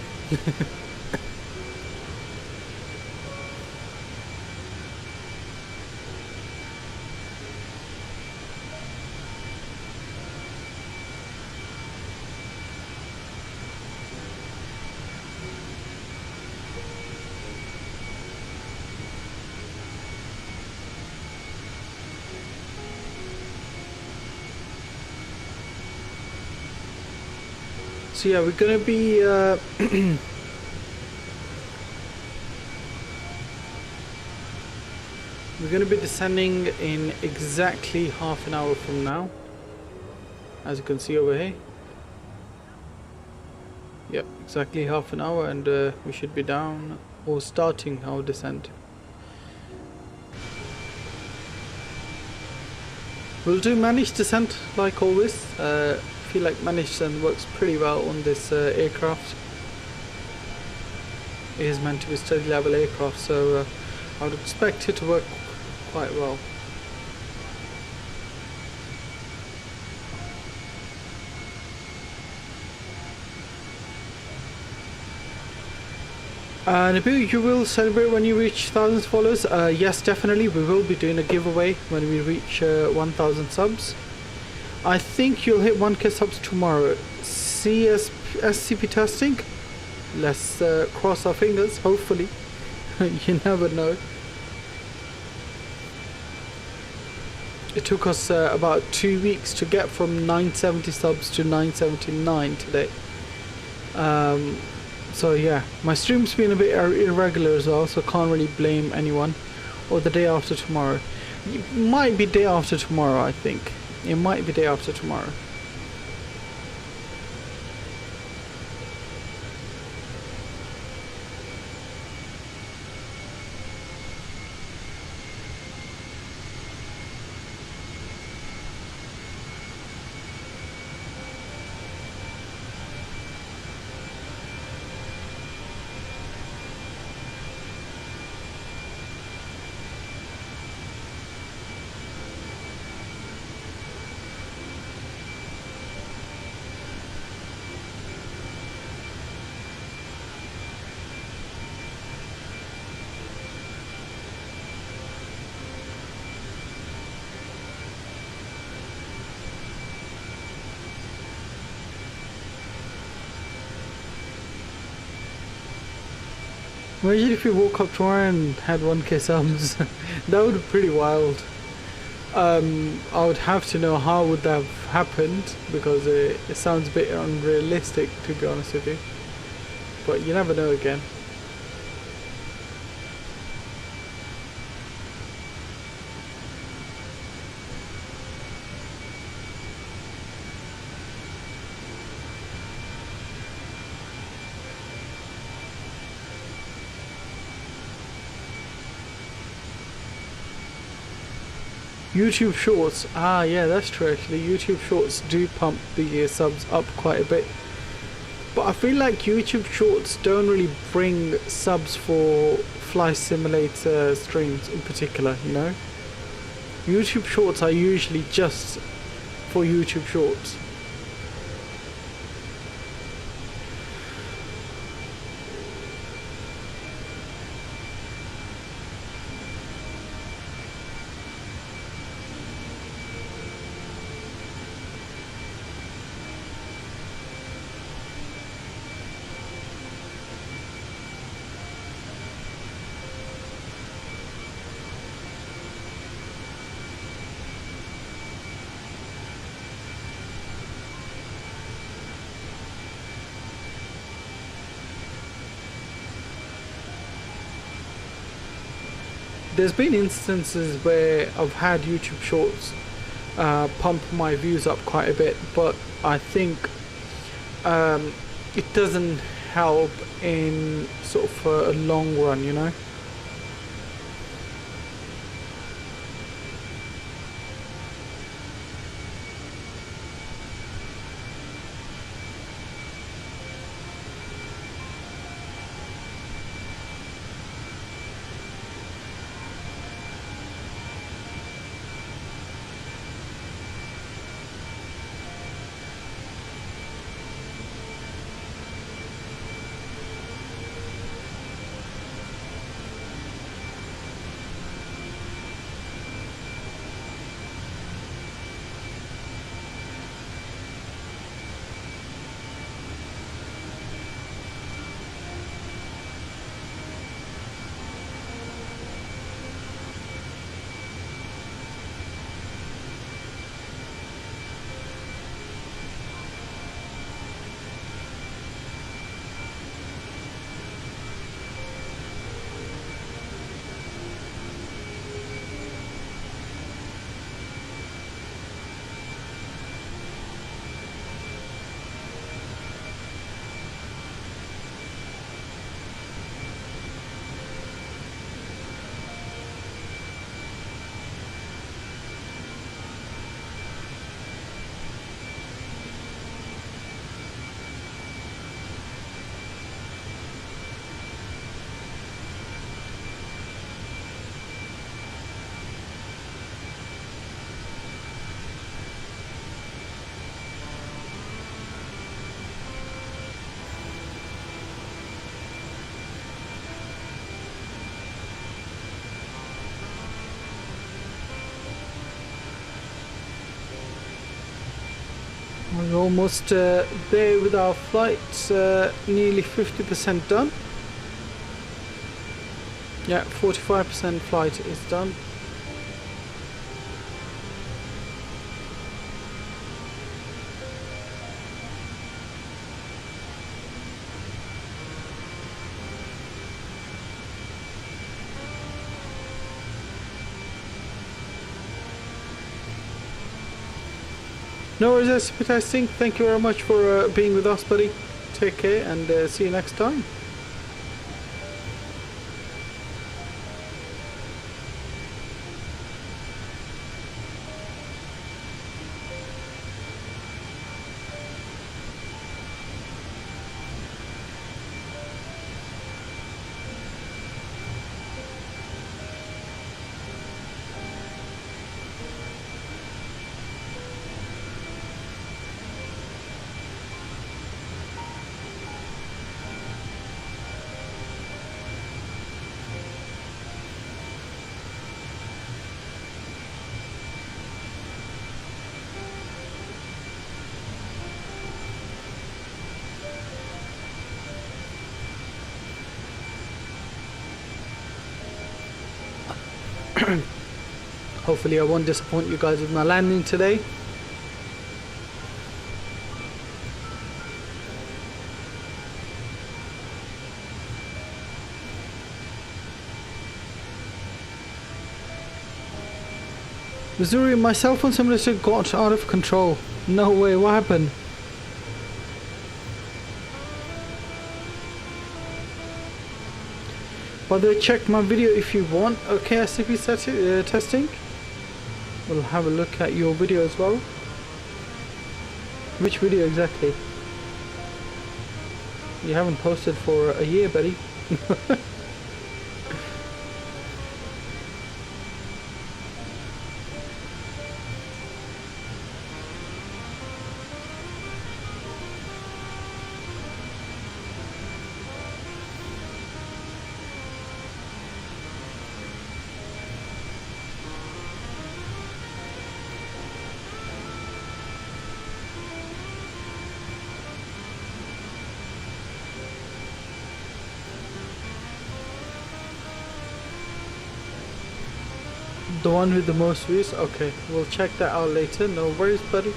So yeah, we're gonna be we're gonna be descending in exactly half an hour from now, as you can see over here. Yep, exactly half an hour, and we should be down or starting our descent. We'll do managed descent like always. I feel like managed descent works pretty well on this aircraft. It is meant to be steady level aircraft, so I would expect it to work quite well. Nabu, you will celebrate when you reach 1,000 followers? Yes, definitely. We will be doing a giveaway when we reach 1,000 subs. I think you'll hit 1k subs tomorrow. SCP testing? Let's cross our fingers, hopefully. You never know. It took us about 2 weeks to get from 970 subs to 979 today. So yeah, my stream's been a bit irregular as well, so can't really blame anyone. Or the day after tomorrow. It might be day after tomorrow, I think. It might be day after tomorrow. Imagine if you woke up tomorrow and had 1k subs. That would be pretty wild. I would have to know how would that have happened, because it sounds a bit unrealistic, to be honest with you. But you never know again. YouTube Shorts, yeah, that's true actually. YouTube Shorts do pump the subs up quite a bit, but I feel like YouTube Shorts don't really bring subs for Flight Simulator streams in particular, you know. YouTube Shorts are usually just for YouTube Shorts. There's been instances where I've had YouTube Shorts pump my views up quite a bit, but I think it doesn't help in sort of a long run, you know. We're almost there with our flights, nearly 50% done. Yeah, 45% flight is done. No worries, SP Testing. Thank you very much for being with us, buddy. Take care and see you next time. Hopefully I won't disappoint you guys with my landing today. Missouri, my cell phone simulator got out of control. No way, what happened? By the way, check my video if you want. Okay, SCP testing. We'll have a look at your video as well. Which video exactly? You haven't posted for a year, buddy. The one with the most views? Okay, we'll check that out later. No worries, buddy.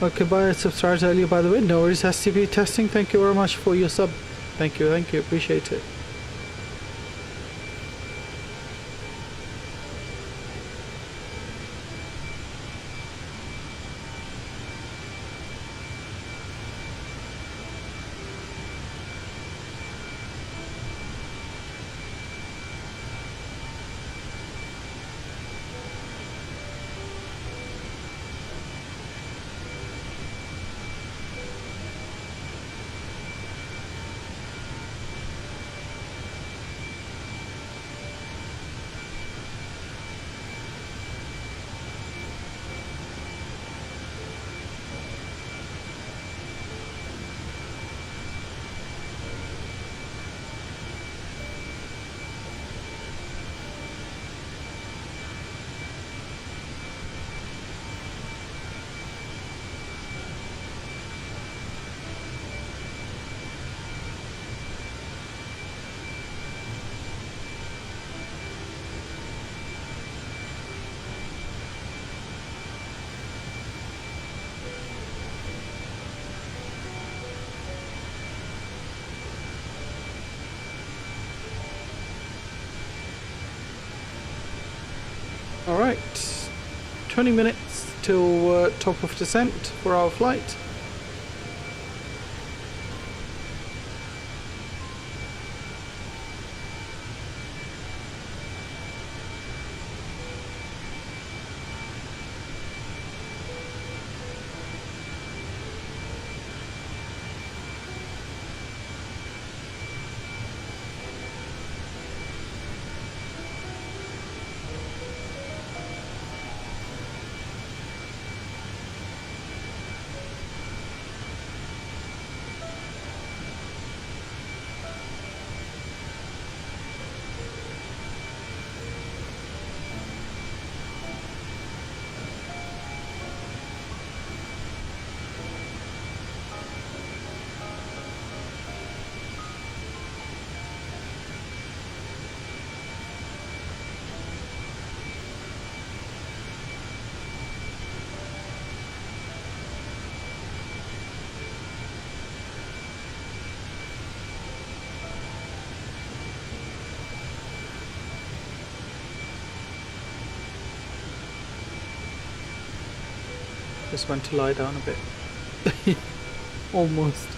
Okay, bye. I subscribed earlier, by the way. No worries, SCP testing. Thank you very much for your sub. Thank you, appreciate it. Alright, 20 minutes till top of descent for our flight. Just went to lie down a bit. Almost.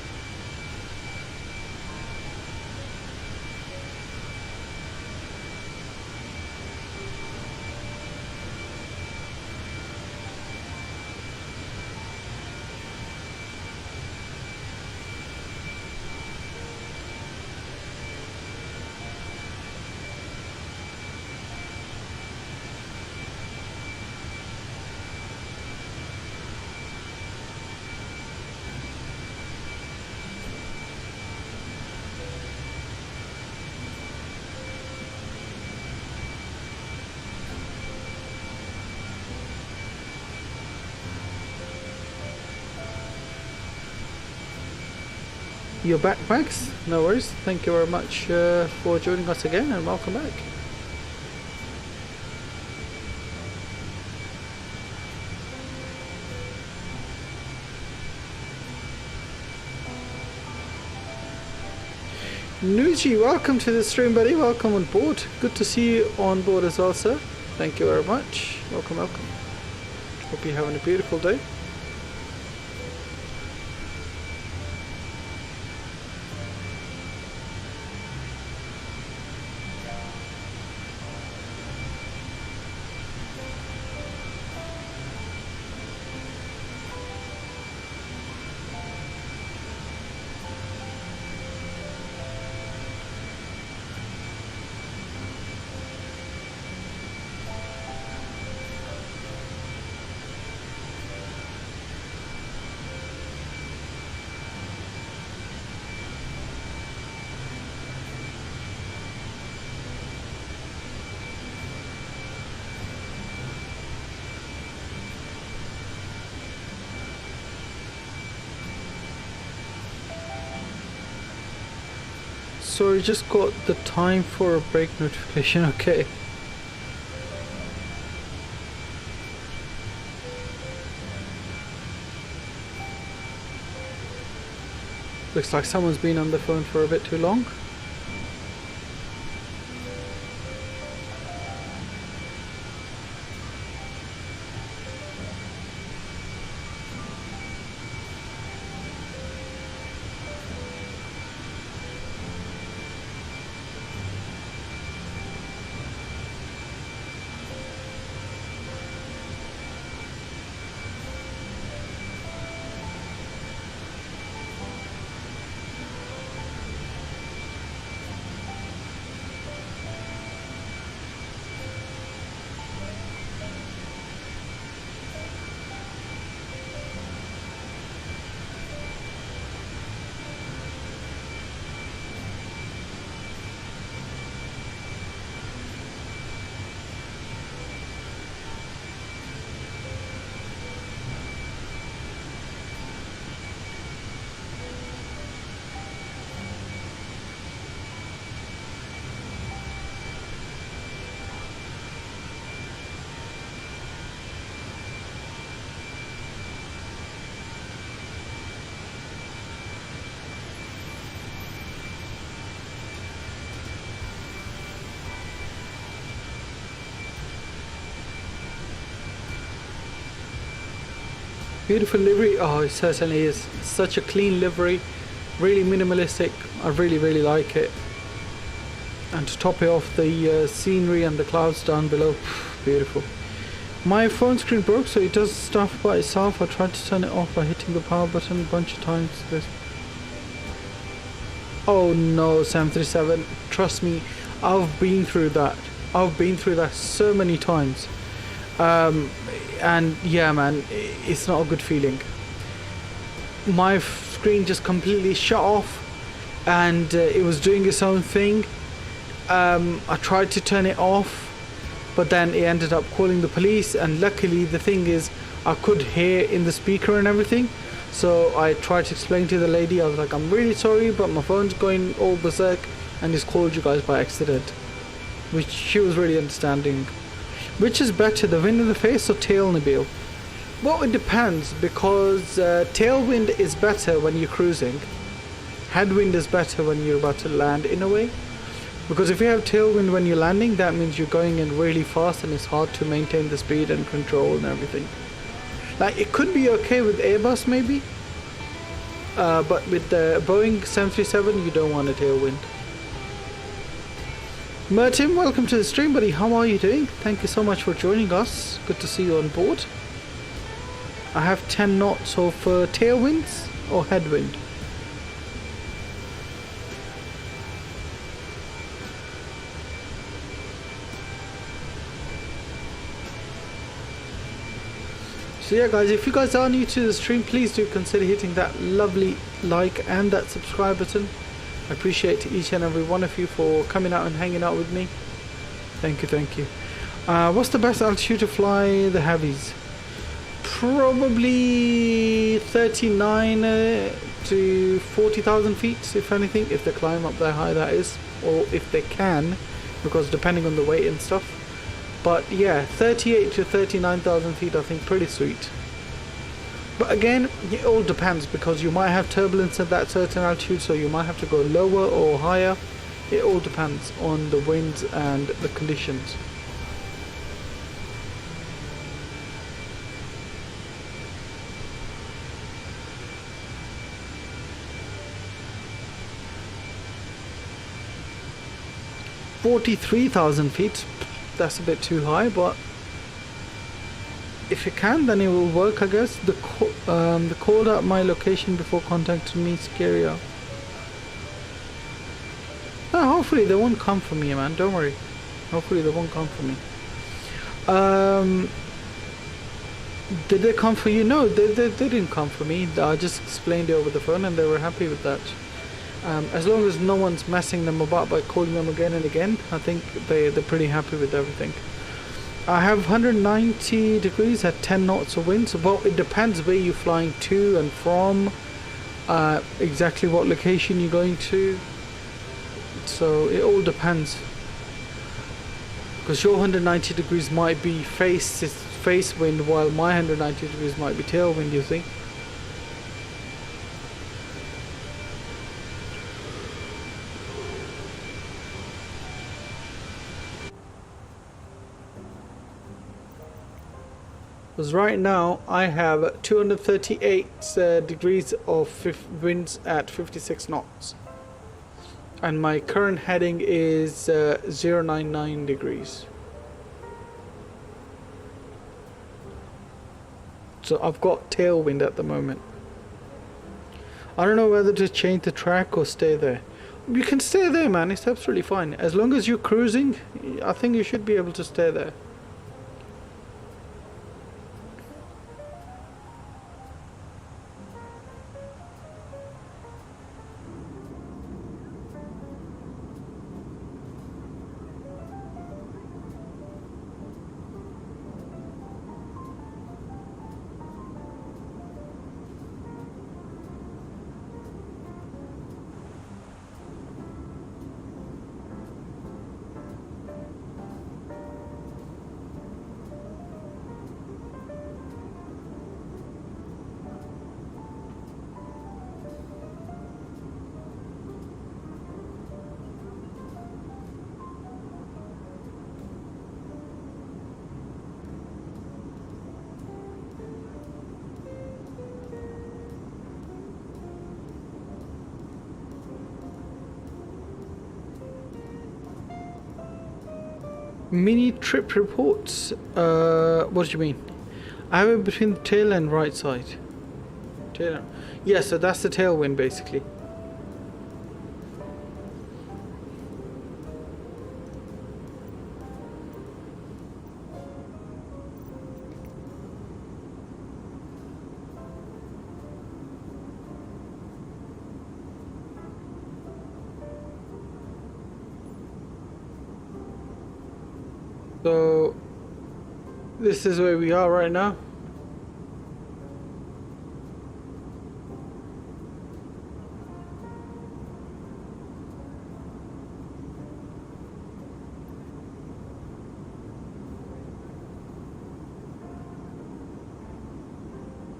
You're back, Max? No worries. Thank you very much for joining us again, and welcome back. Nuji, welcome to the stream, buddy. Welcome on board. Good to see you on board as well, sir. Thank you very much. Welcome, welcome. Hope you're having a beautiful day. Sorry, just got the time for a break notification, okay. Looks like someone's been on the phone for a bit too long. Beautiful livery. Oh, it certainly is. Such a clean livery, really minimalistic. I really like it. And to top it off, the scenery and the clouds down below, beautiful. My phone screen broke, so it does stuff by itself. I tried to turn it off by hitting the power button a bunch of times. Oh no, 737, trust me, I've been through that. I've been through that so many times. And yeah, man, it's not a good feeling. My screen just completely shut off, and it was doing its own thing. I tried to turn it off, but then it ended up calling the police, and luckily the thing is I could hear in the speaker and everything. So I tried to explain to the lady, I was like, I'm really sorry, but my phone's going all berserk and it's called you guys by accident. Which she was really understanding. Which is better, the wind in the face or tail, Nabil? Well, it depends, because tailwind is better when you're cruising. Headwind is better when you're about to land, in a way. Because if you have tailwind when you're landing, that means you're going in really fast and it's hard to maintain the speed and control and everything. Like, it could be okay with Airbus maybe, but with the Boeing 737 you don't want a tailwind. Mertim, welcome to the stream, buddy. How are you doing? Thank you so much for joining us. Good to see you on board. I have 10 knots of tailwinds or headwind. So yeah guys, if you guys are new to the stream, please do consider hitting that lovely like and that subscribe button. I appreciate each and every one of you for coming out and hanging out with me. Thank you, thank you. What's the best altitude to fly the heavies? Probably 39 to 40,000 feet, if anything, if they climb up that high, that is, or if they can, because depending on the weight and stuff. But yeah, 38 to 39,000 feet, I think pretty sweet. But again, it all depends, because you might have turbulence at that certain altitude, so you might have to go lower or higher. It all depends on the winds and the conditions. "43,000 feet, that's a bit too high, but if you can, then it will work, I guess. The called out my location before contacting me, scarier. No, hopefully they won't come for me, man. Don't worry. Hopefully they won't come for me. Did they come for you? No, they didn't come for me. I just explained it over the phone, and they were happy with that. As long as no one's messing them about by calling them again and again, I think they're pretty happy with everything. I have 190 degrees at 10 knots of wind. So, well, it depends where you're flying to and from, exactly what location you're going to. So it all depends. Because your 190 degrees might be face wind, while my 190 degrees might be tailwind, you see. Because right now I have 238 degrees of winds at 56 knots. And my current heading is 099 degrees. So I've got tailwind at the moment. I don't know whether to change the track or stay there. You can stay there, man. It's absolutely fine. As long as you're cruising, I think you should be able to stay there. Mini trip reports. What do you mean? I have it between the tail and right side. Tail. Yeah, so that's the tailwind basically. So this is where we are right now.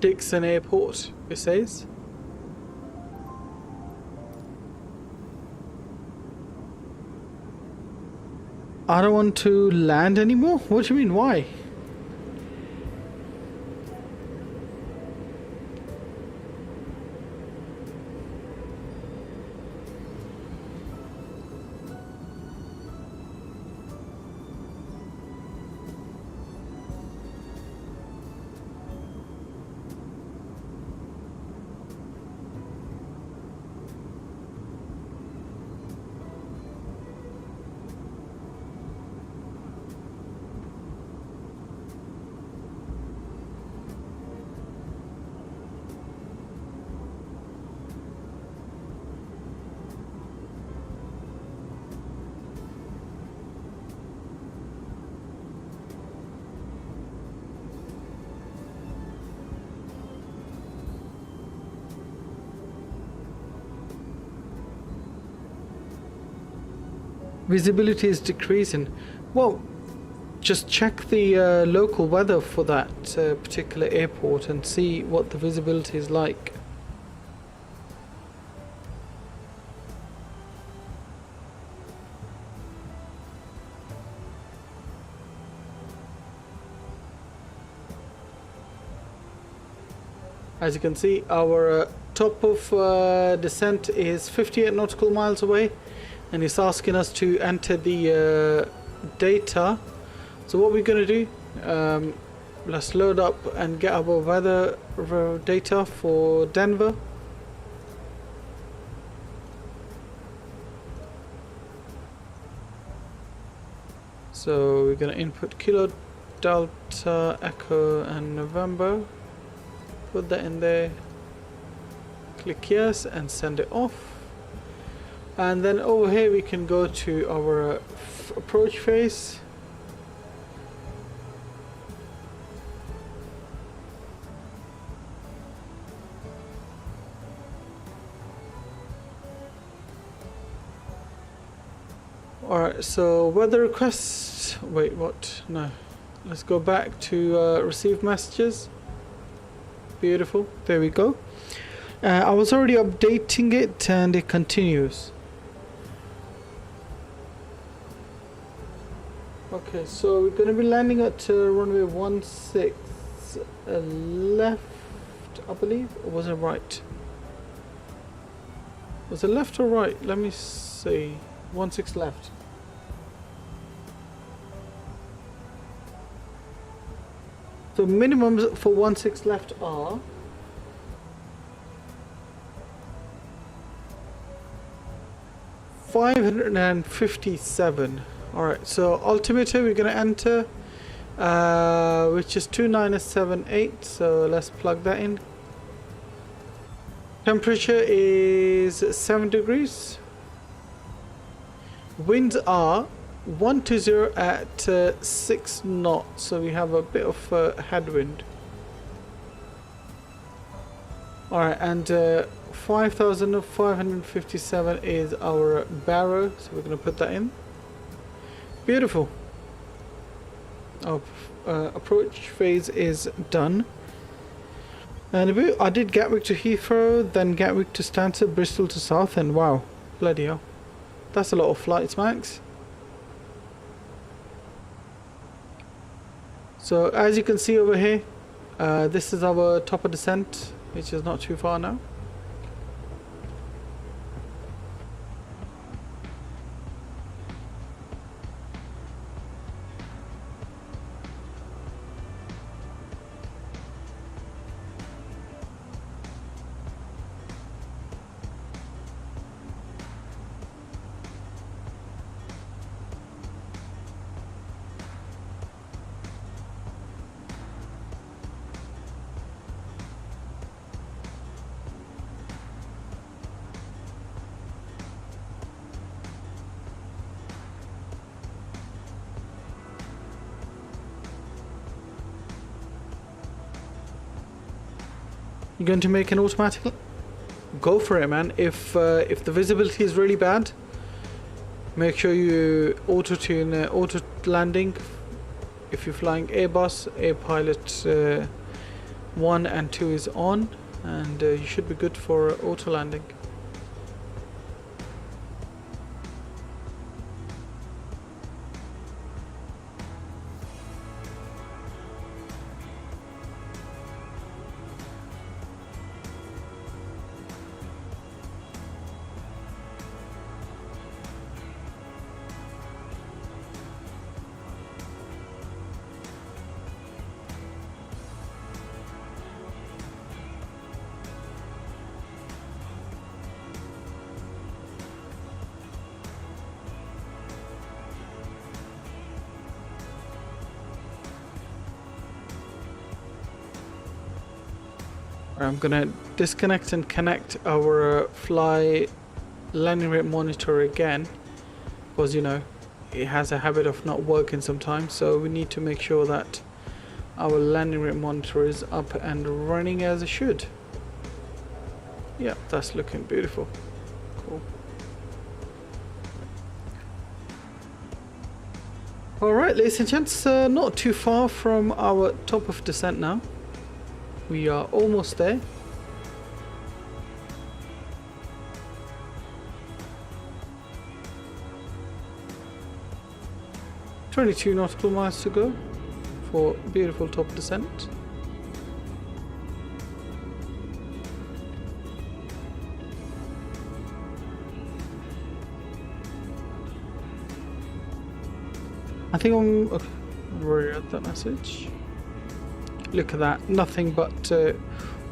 Dixon Airport, it says. I don't want to land anymore? What do you mean, why? Visibility is decreasing. Well, just check the local weather for that particular airport and see what the visibility is like. As you can see, our top of descent is 58 nautical miles away, and it's asking us to enter the data. So what we're going to do, let's load up and get our weather data for Denver. So we're going to input Kilo, Delta, Echo and November. Put that in there, click yes and send it off. And then over here we can go to our approach phase. Alright, so weather requests, wait, what? No, let's go back to receive messages. Beautiful, there we go. I was already updating it and it continues. Okay, so we're going to be landing at runway 16 left, I believe, or was it right? Was it left or right? Let me see. 16 left. So minimums for 16 left are 557. Alright, so altimeter we're going to enter, which is 2978, so let's plug that in. Temperature is 7 degrees. Winds are 120 at 6 knots, so we have a bit of headwind. Alright, and 5,557 is our barrow, so we're going to put that in. Beautiful. Our approach phase is done. And I did Gatwick to Heathrow, then Gatwick to Stansted, Bristol to Southend. Wow, bloody hell. That's a lot of flights, Max. So as you can see over here, this is our top of descent, which is not too far now. You're going to make an automatic? Go for it, man. If the visibility is really bad, make sure you auto-tune auto landing. If you're flying Airbus, Air Pilot 1 and 2 is on, and you should be good for auto landing. I'm gonna disconnect and connect our fly landing rate monitor again, because you know it has a habit of not working sometimes, so we need to make sure that our landing rate monitor is up and running as it should. Yeah, that's looking beautiful. Cool. Alright, ladies and gents, not too far from our top of descent now. We are almost there. "22 nautical miles to go for beautiful top descent." I think I'm okay, read that message. Look at that, nothing but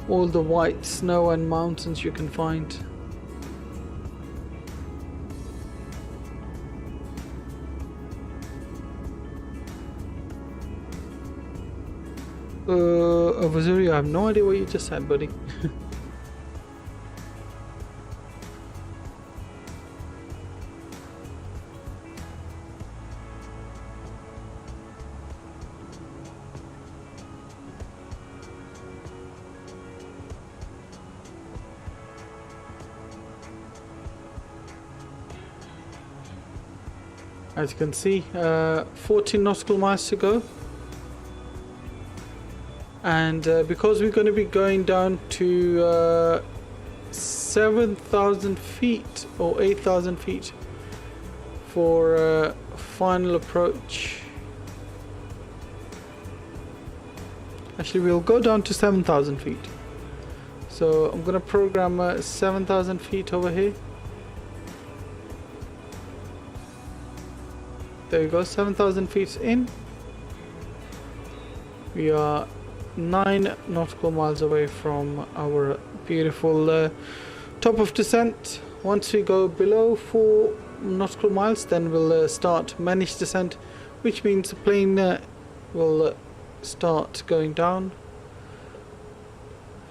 all the white snow and mountains you can find. Vazuri, I have no idea what you just said, buddy. As you can see, 14 nautical miles to go. And because we're going to be going down to 7,000 feet or 8,000 feet for final approach. Actually, we'll go down to 7,000 feet. So I'm going to program 7,000 feet over here. There you go, 7,000 feet in. We are 9 nautical miles away from our beautiful top of descent. Once we go below 4 nautical miles, then we'll start managed descent, which means the plane will start going down,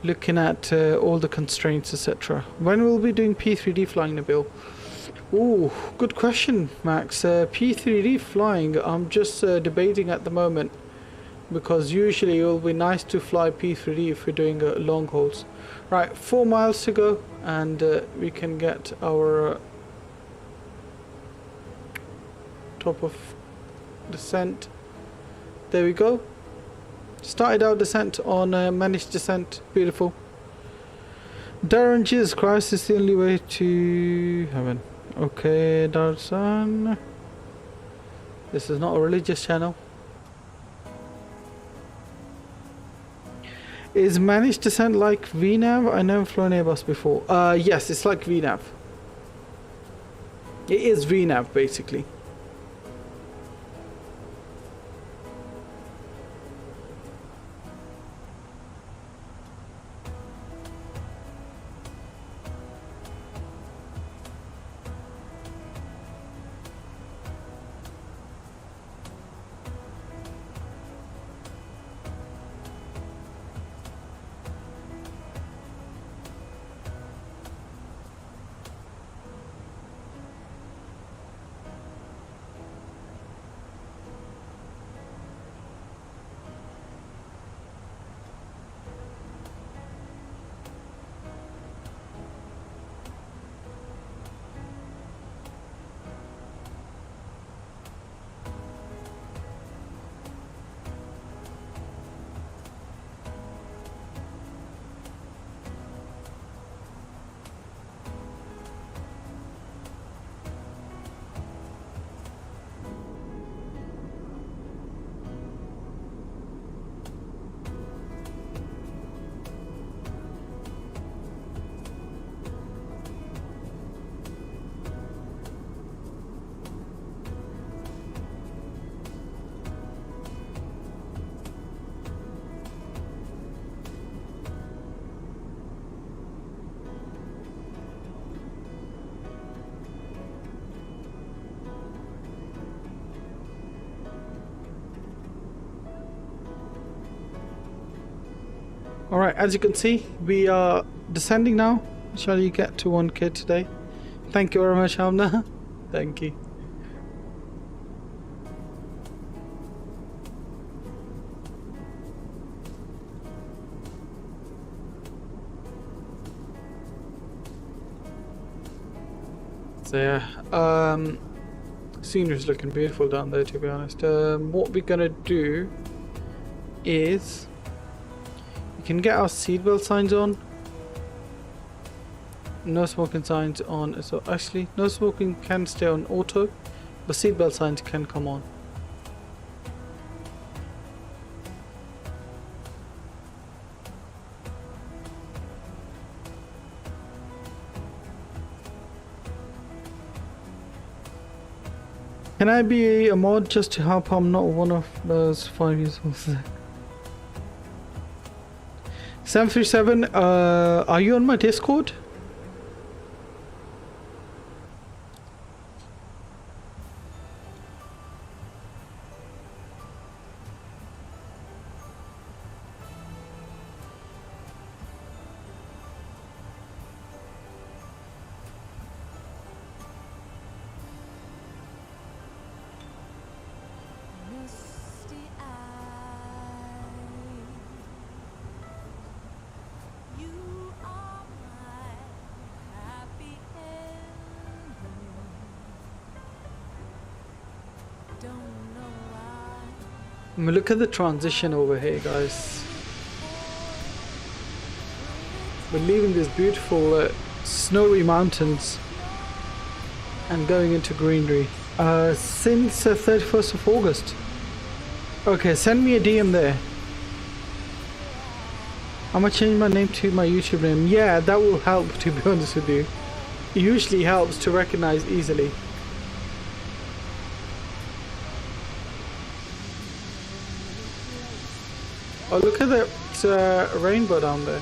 looking at all the constraints, etc. When we'll be doing P3D flying, Nabil? Ooh, good question, Max. P3D flying, I'm just debating at the moment, because usually it will be nice to fly P3D if we're doing long hauls. Right, 4 miles to go, and we can get our top of descent. There we go. Started our descent on managed descent. Beautiful. Darren, Jesus Christ, is the only way to heaven. Okay, Darsan. This is not a religious channel. Is managed descent like VNAV? I never flown Airbus before. Yes, it's like VNAV. It is VNAV basically. Alright, as you can see, we are descending now. Shall you get to 1K today? Thank you very much, Hamna. Thank you. So yeah, Scenery's looking beautiful down there, to be honest. What we're gonna do is we can get our seatbelt signs on. No smoking signs on. So actually, no smoking can stay on auto, but seatbelt signs can come on. Can I be a mod just to help? I'm not one of those 5 years old. 737, are you on my Discord? I mean, look at the transition over here, guys. We're leaving these beautiful snowy mountains and going into greenery. Since 31st of August. Okay, send me a DM there. I'm gonna change my name to my YouTube name. Yeah, that will help, to be honest with you. It usually helps to recognize easily. Oh, look at that rainbow down there.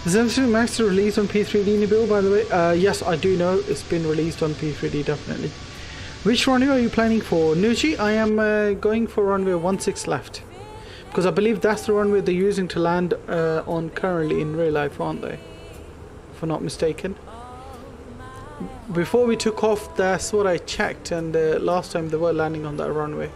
Is M2 Max released on P3D build, by the way? Yes, I do know it's been released on P3D, definitely. Which runway are you planning for? Nuji, I am going for runway 16 left. Because I believe that's the runway they're using to land on currently in real life, aren't they? If I'm not mistaken. Before we took off, that's what I checked, and last time they were landing on that runway.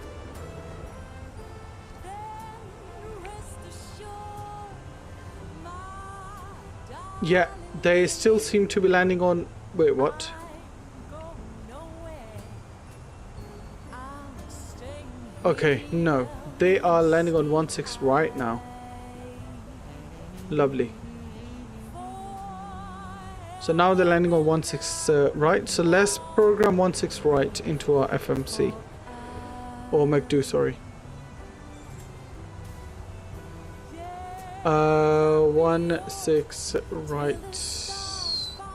Yeah, they still seem to be landing on... Wait, what? Okay, no. They are landing on 16 right now. Lovely. So now they're landing on 16 right. So let's program 16 right into our FMC. Or M.2, sorry. 16 right.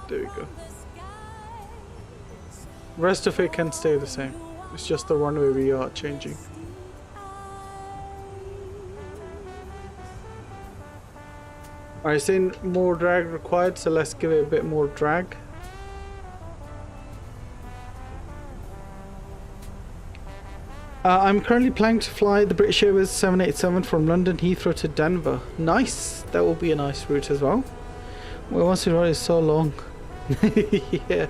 There we go. Rest of it can stay the same. It's just the runway we are changing. Alright, saying more drag required, so let's give it a bit more drag. I'm currently planning to fly the British Airways 787 from London Heathrow to Denver. Nice! That will be a nice route as well. Well, once you ride, it's so long. Yeah.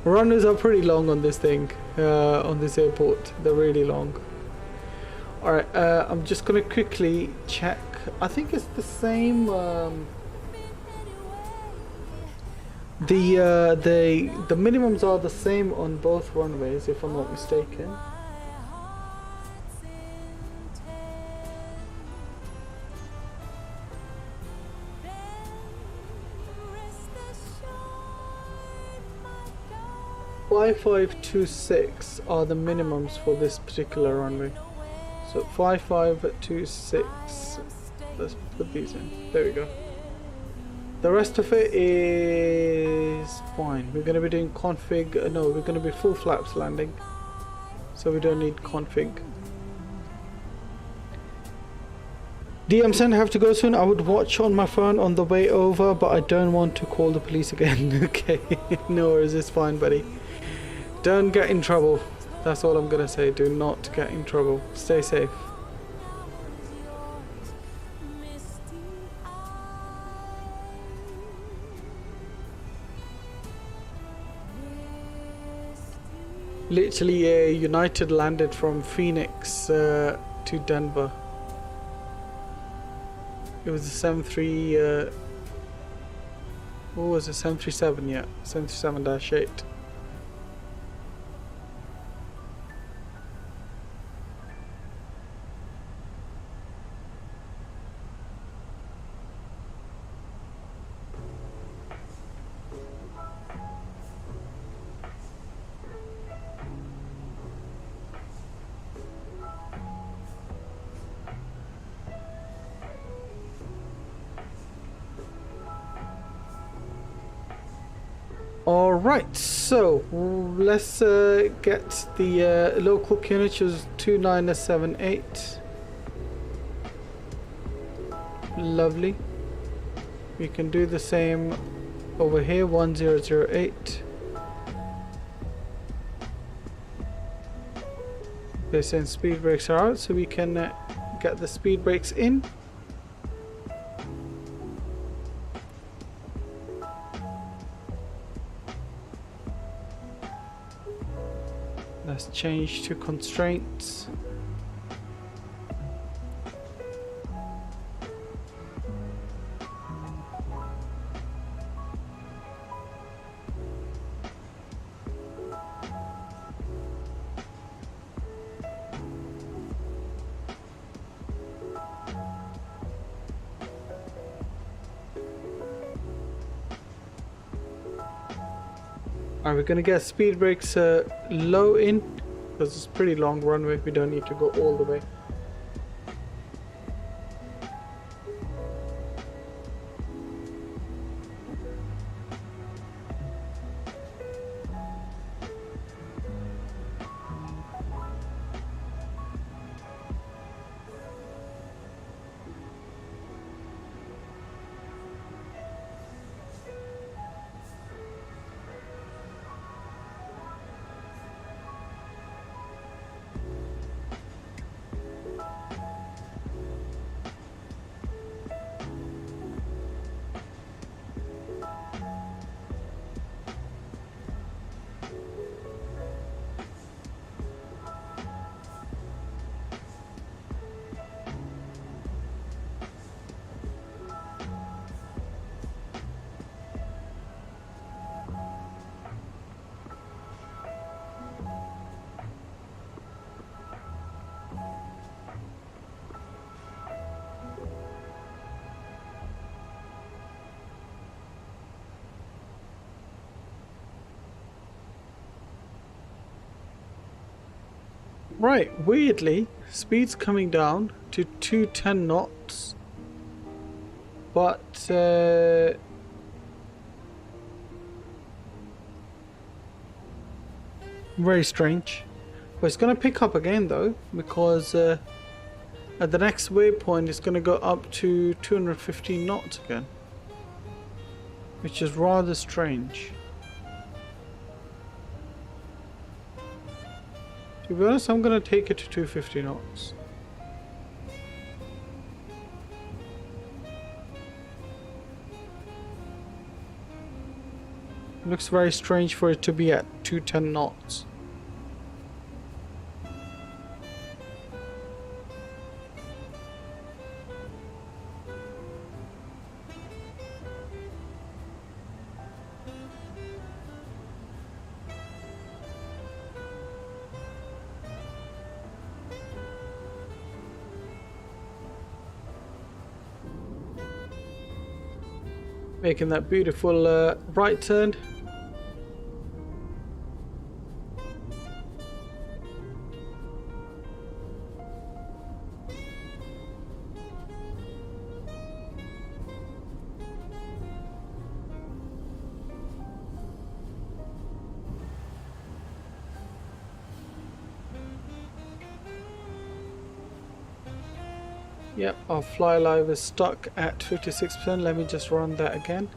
Runways are pretty long on this thing, on this airport. They're really long. Alright, I'm just gonna quickly check. I think it's the same. The minimums are the same on both runways, if I'm not mistaken. $5526 are the minimums for this particular runway. So 5526. Let's put these in. There we go. The rest of it is fine. We're going to be doing config. No, we're going to be full flaps landing. So we don't need config. DM send, have to go soon. I would watch on my phone on the way over, but I don't want to call the police again. Okay, no worries, it's fine, buddy. Don't get in trouble. That's all I'm gonna say. Do not get in trouble. Stay safe. Literally, United landed from Phoenix to Denver. It was a What was it? 737, yeah. 737-8. Alright, so let's get the local QNH, which is 2978. Lovely. We can do the same over here, 1008. They're saying speed brakes are out, so we can get the speed brakes in. Let's change to constraints. Are we gonna get speed brakes low in? Because it's pretty long runway, we don't need to go all the way. Right, weirdly, speed's coming down to 210 knots, but very strange. But it's going to pick up again though, because at the next waypoint it's going to go up to 215 knots again, which is rather strange. To be honest, I'm going to take it to 250 knots. Looks very strange for it to be at 210 knots. Making that beautiful right turn. Yep, our fly live is stuck at 56%. Let me just run that again.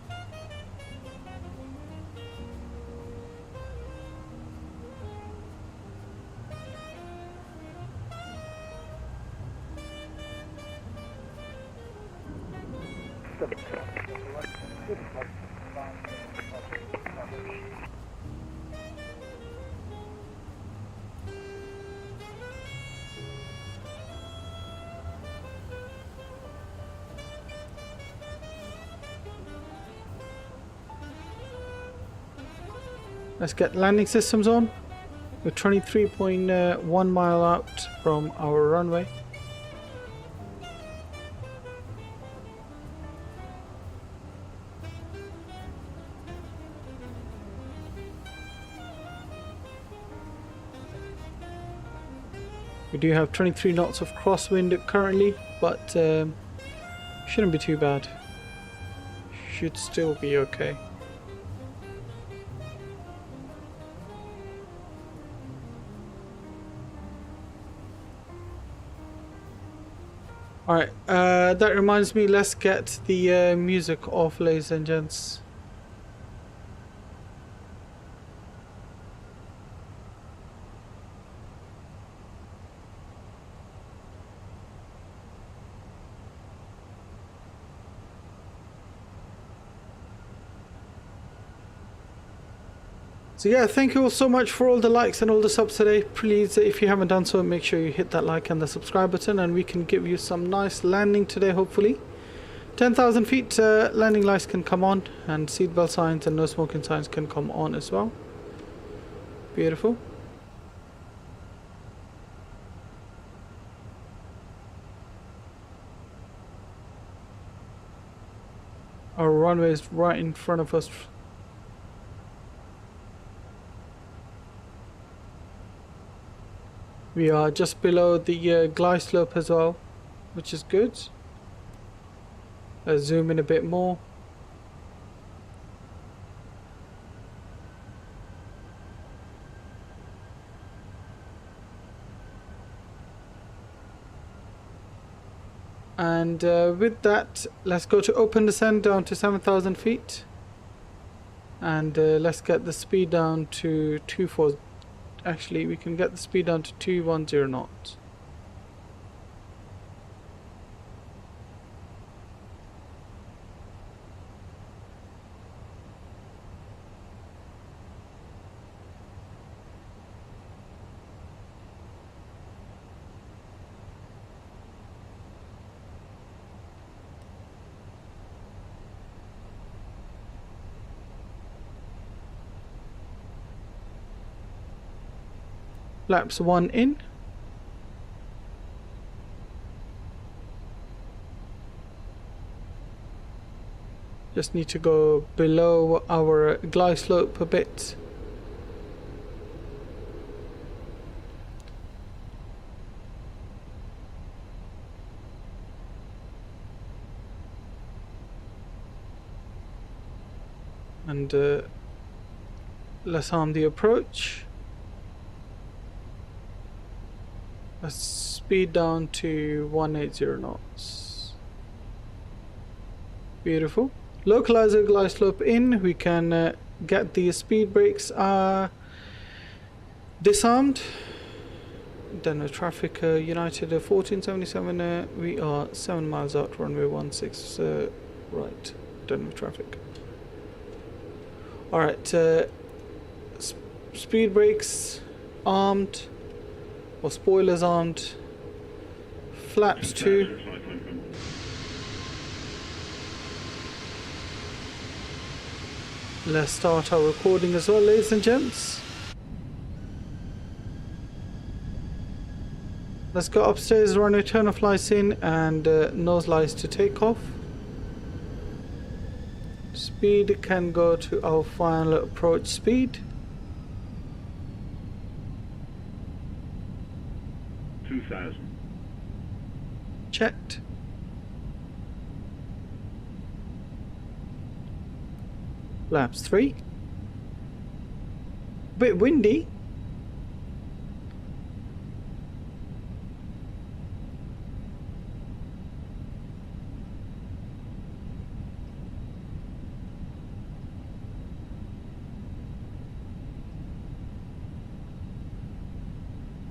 Let's get landing systems on. We're 23.1 mile out from our runway. We do have 23 knots of crosswind currently, but shouldn't be too bad. Should still be okay. Alright, that reminds me, let's get the music off, ladies and gents. So yeah, thank you all so much for all the likes and all the subs today. Please, if you haven't done so, make sure you hit that like and the subscribe button, and we can give you some nice landing today, hopefully. 10,000 feet landing lights can come on, and seatbelt signs and no smoking signs can come on as well. Beautiful. Our runway is right in front of us. We are just below the glide slope as well, which is good. Let's zoom in a bit more. And with that, let's go to open descent down to 7,000 feet. And let's get the speed down to 240. Actually, we can get the speed down to 210 knots. Flaps 1 in. Just need to go below our glide slope a bit. And let's arm the approach. Let's speed down to 180 knots. Beautiful. Localizer glide slope in. We can get the speed brakes disarmed. Denver traffic United 1477. We are 7 miles out, runway 16 right. Denver traffic. Alright, speed brakes armed. Or spoilers armed. Flaps 2. Let's start our recording as well, ladies and gents. Let's go upstairs, run a turn of lights in, and nose lights to take off. Speed can go to our final approach speed. 2,000. Checked. Flaps 3. Bit windy.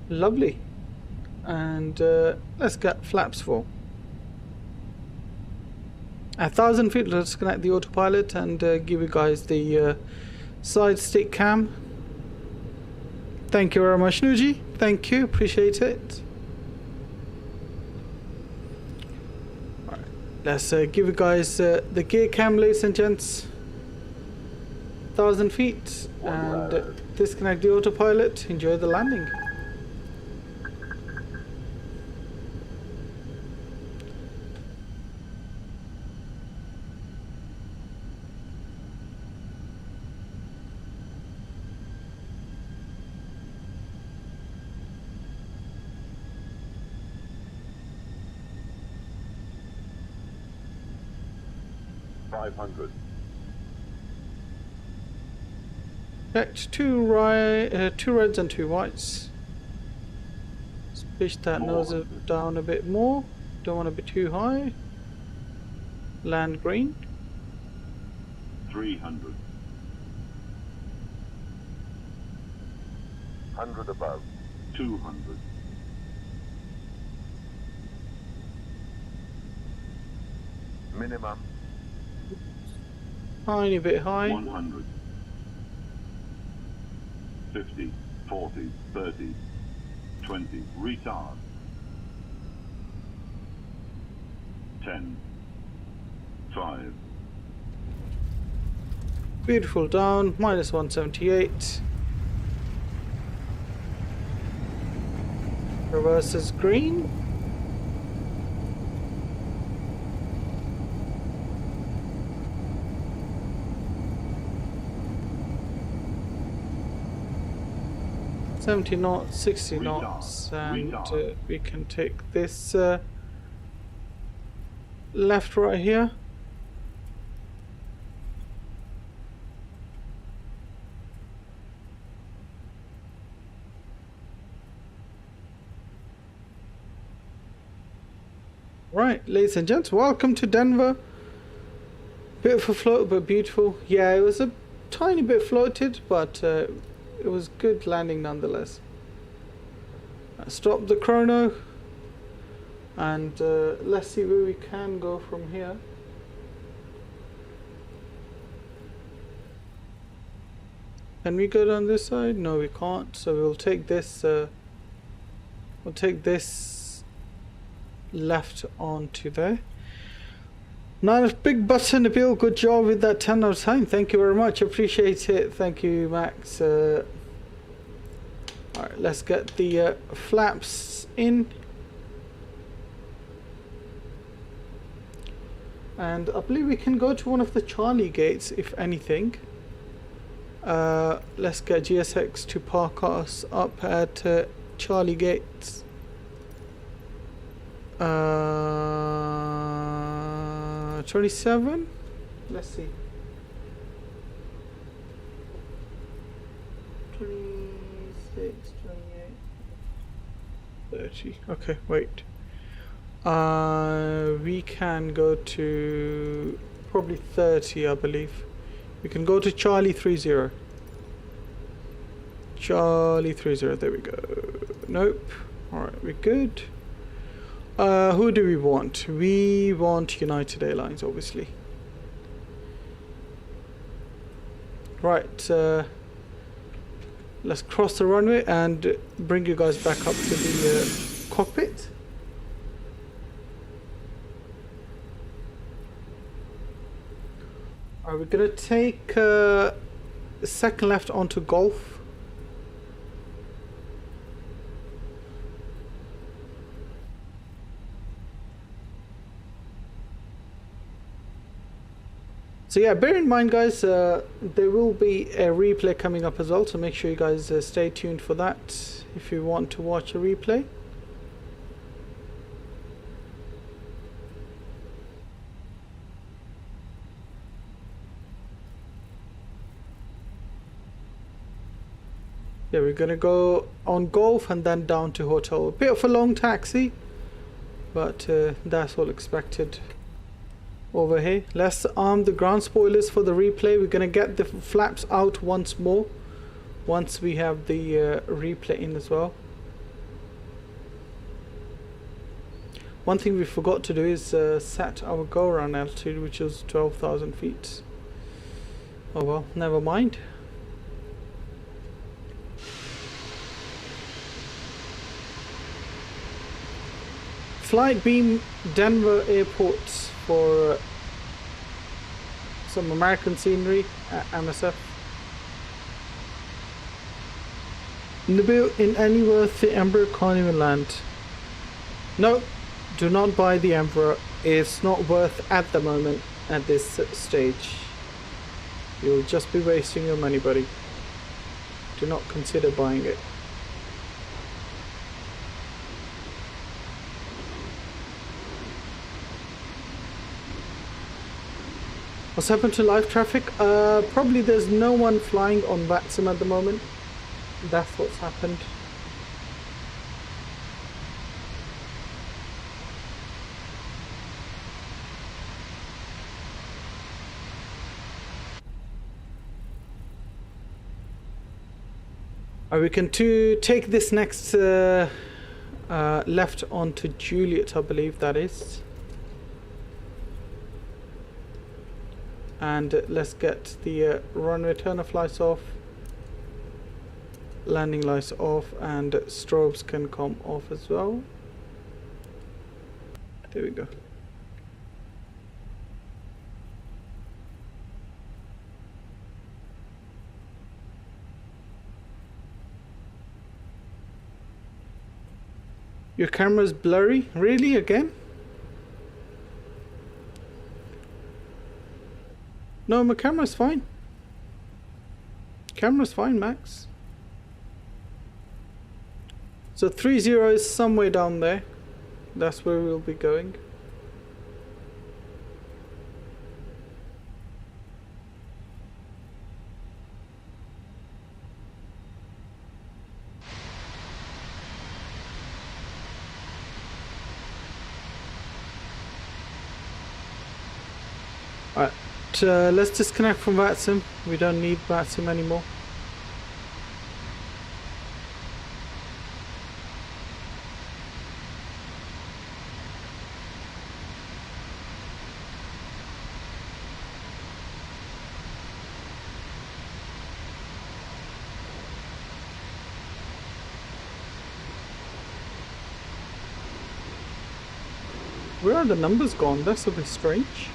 Lovely. And let's get flaps 4. At 1,000 feet, let's connect the autopilot and give you guys the side stick cam. Thank you very much, Nuji. Thank you, appreciate it. Alright, let's give you guys the gear cam, ladies and gents. 1,000 feet and disconnect the autopilot. Enjoy the landing. Checked two reds and two whites. Let's push that nose down a bit more. Don't want to be too high. Land green. 300. 100 above. 200. Minimum. Tiny bit high. 100. 50, 40, 30, 20, retard. 10, 5. Beautiful down, minus 178. Reverse is green. $70 knots, 60 knots, and we can take this left right here. Right, ladies and gents, welcome to Denver. Bit of a float, but beautiful. Yeah, it was a tiny bit floated, but it was good landing nonetheless. Stop the chrono and let's see where we can go from here. Can we go down this side? No, we can't. So we'll take this. We'll take this left onto there. Nice big button appeal. Good job with that 10 out of 10. Thank you very much. Appreciate it. Thank you, Max. Alright, let's get the flaps in. And I believe we can go to one of the Charlie gates, if anything. Let's get GSX to park us up at Charlie gates. 27. Let's see. 26, 28, 30. Okay, wait. We can go to probably 30, I believe. We can go to Charlie 30. Charlie 30. There we go. Nope. All right, we're good. Who do we want? We want United Airlines, obviously. Right, let's cross the runway and bring you guys back up to the cockpit. Are we gonna take second left onto Golf? So yeah, bear in mind guys, there will be a replay coming up as well, so make sure you guys stay tuned for that if you want to watch a replay. Yeah, we're gonna go on Golf and then down to Hotel. A bit of a long taxi, but that's all expected. Over here, let's arm the ground spoilers for the replay. We're gonna get the flaps out once more once we have the replay in as well. One thing we forgot to do is set our go around altitude, which is 12,000 feet. Oh well, never mind. Flight Beam Denver Airport for some American scenery at MSF. Nabil, in any worth, the Emperor can't even land. No, do not buy the Emperor. It's not worth at the moment, at this stage. You'll just be wasting your money, buddy. Do not consider buying it. What's happened to live traffic? Probably there's no one flying on VATSIM at the moment. That's what's happened. We can take this next left onto Juliet, I believe that is. And let's get the runway turner flights off, landing lights off, and strobes can come off as well. There we go. Your camera's blurry? Really? Again? No, my camera's fine. Camera's fine, Max. So 30 is somewhere down there. That's where we'll be going. Alright. Let's disconnect from VATSIM. We don't need VATSIM anymore. Where are the numbers gone? That's a bit strange.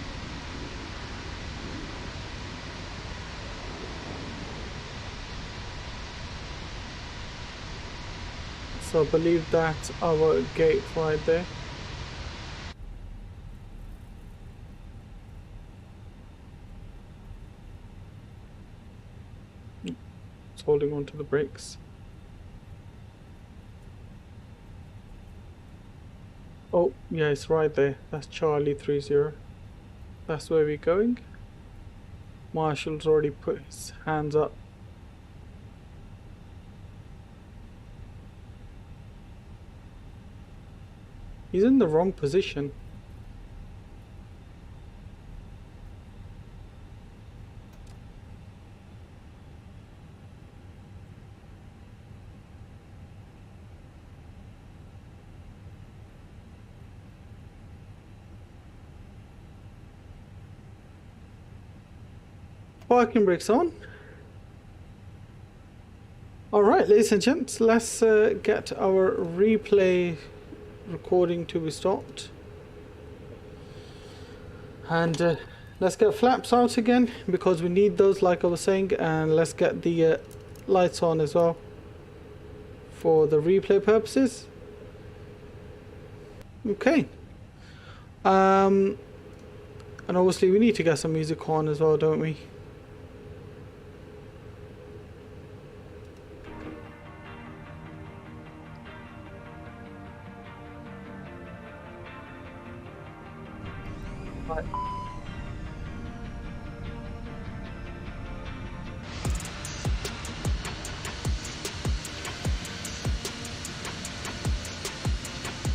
So I believe that's our gate right there. It's holding on to the brakes. Oh, yeah, it's right there. That's Charlie 30. That's where we're going. Marshall's already put his hands up. He's in the wrong position. Parking brakes on. Alright, ladies and gents, let's get our replay recording to be stopped. And let's get flaps out again, because we need those, like I was saying, and let's get the lights on as well for the replay purposes. Okay. And obviously we need to get some music on as well, don't we? Right.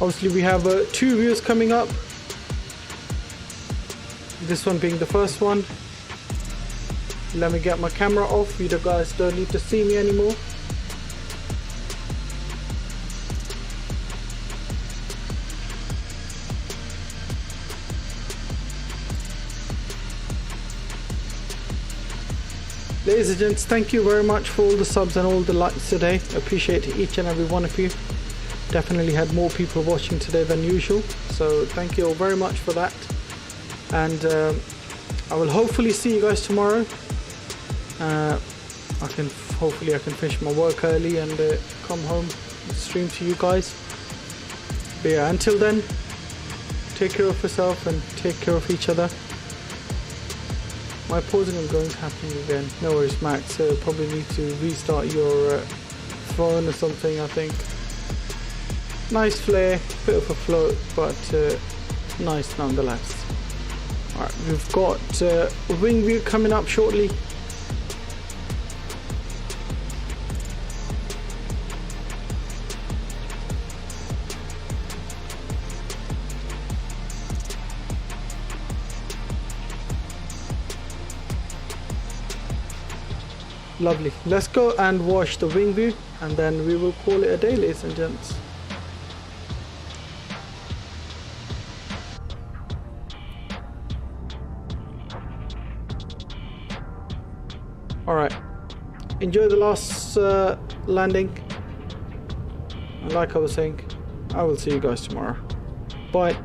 Obviously we have 2 views coming up. This one being the first one. Let me get my camera off. You guys don't need to see me anymore. Ladies and gents, thank you very much for all the subs and all the likes today. Appreciate each and every one of you. Definitely had more people watching today than usual, so thank you all very much for that. And I will hopefully see you guys tomorrow. I can hopefully I can finish my work early and come home and stream to you guys. But yeah, until then, take care of yourself and take care of each other. My pausing and going is happening again. No worries, Max. Probably need to restart your phone or something, I think. Nice flare, bit of a float, but nice nonetheless. Alright, we've got wing view coming up shortly. Lovely. Let's go and watch the wing view and then we will call it a day, ladies and gents. Alright, enjoy the last landing, and like I was saying, I will see you guys tomorrow. Bye.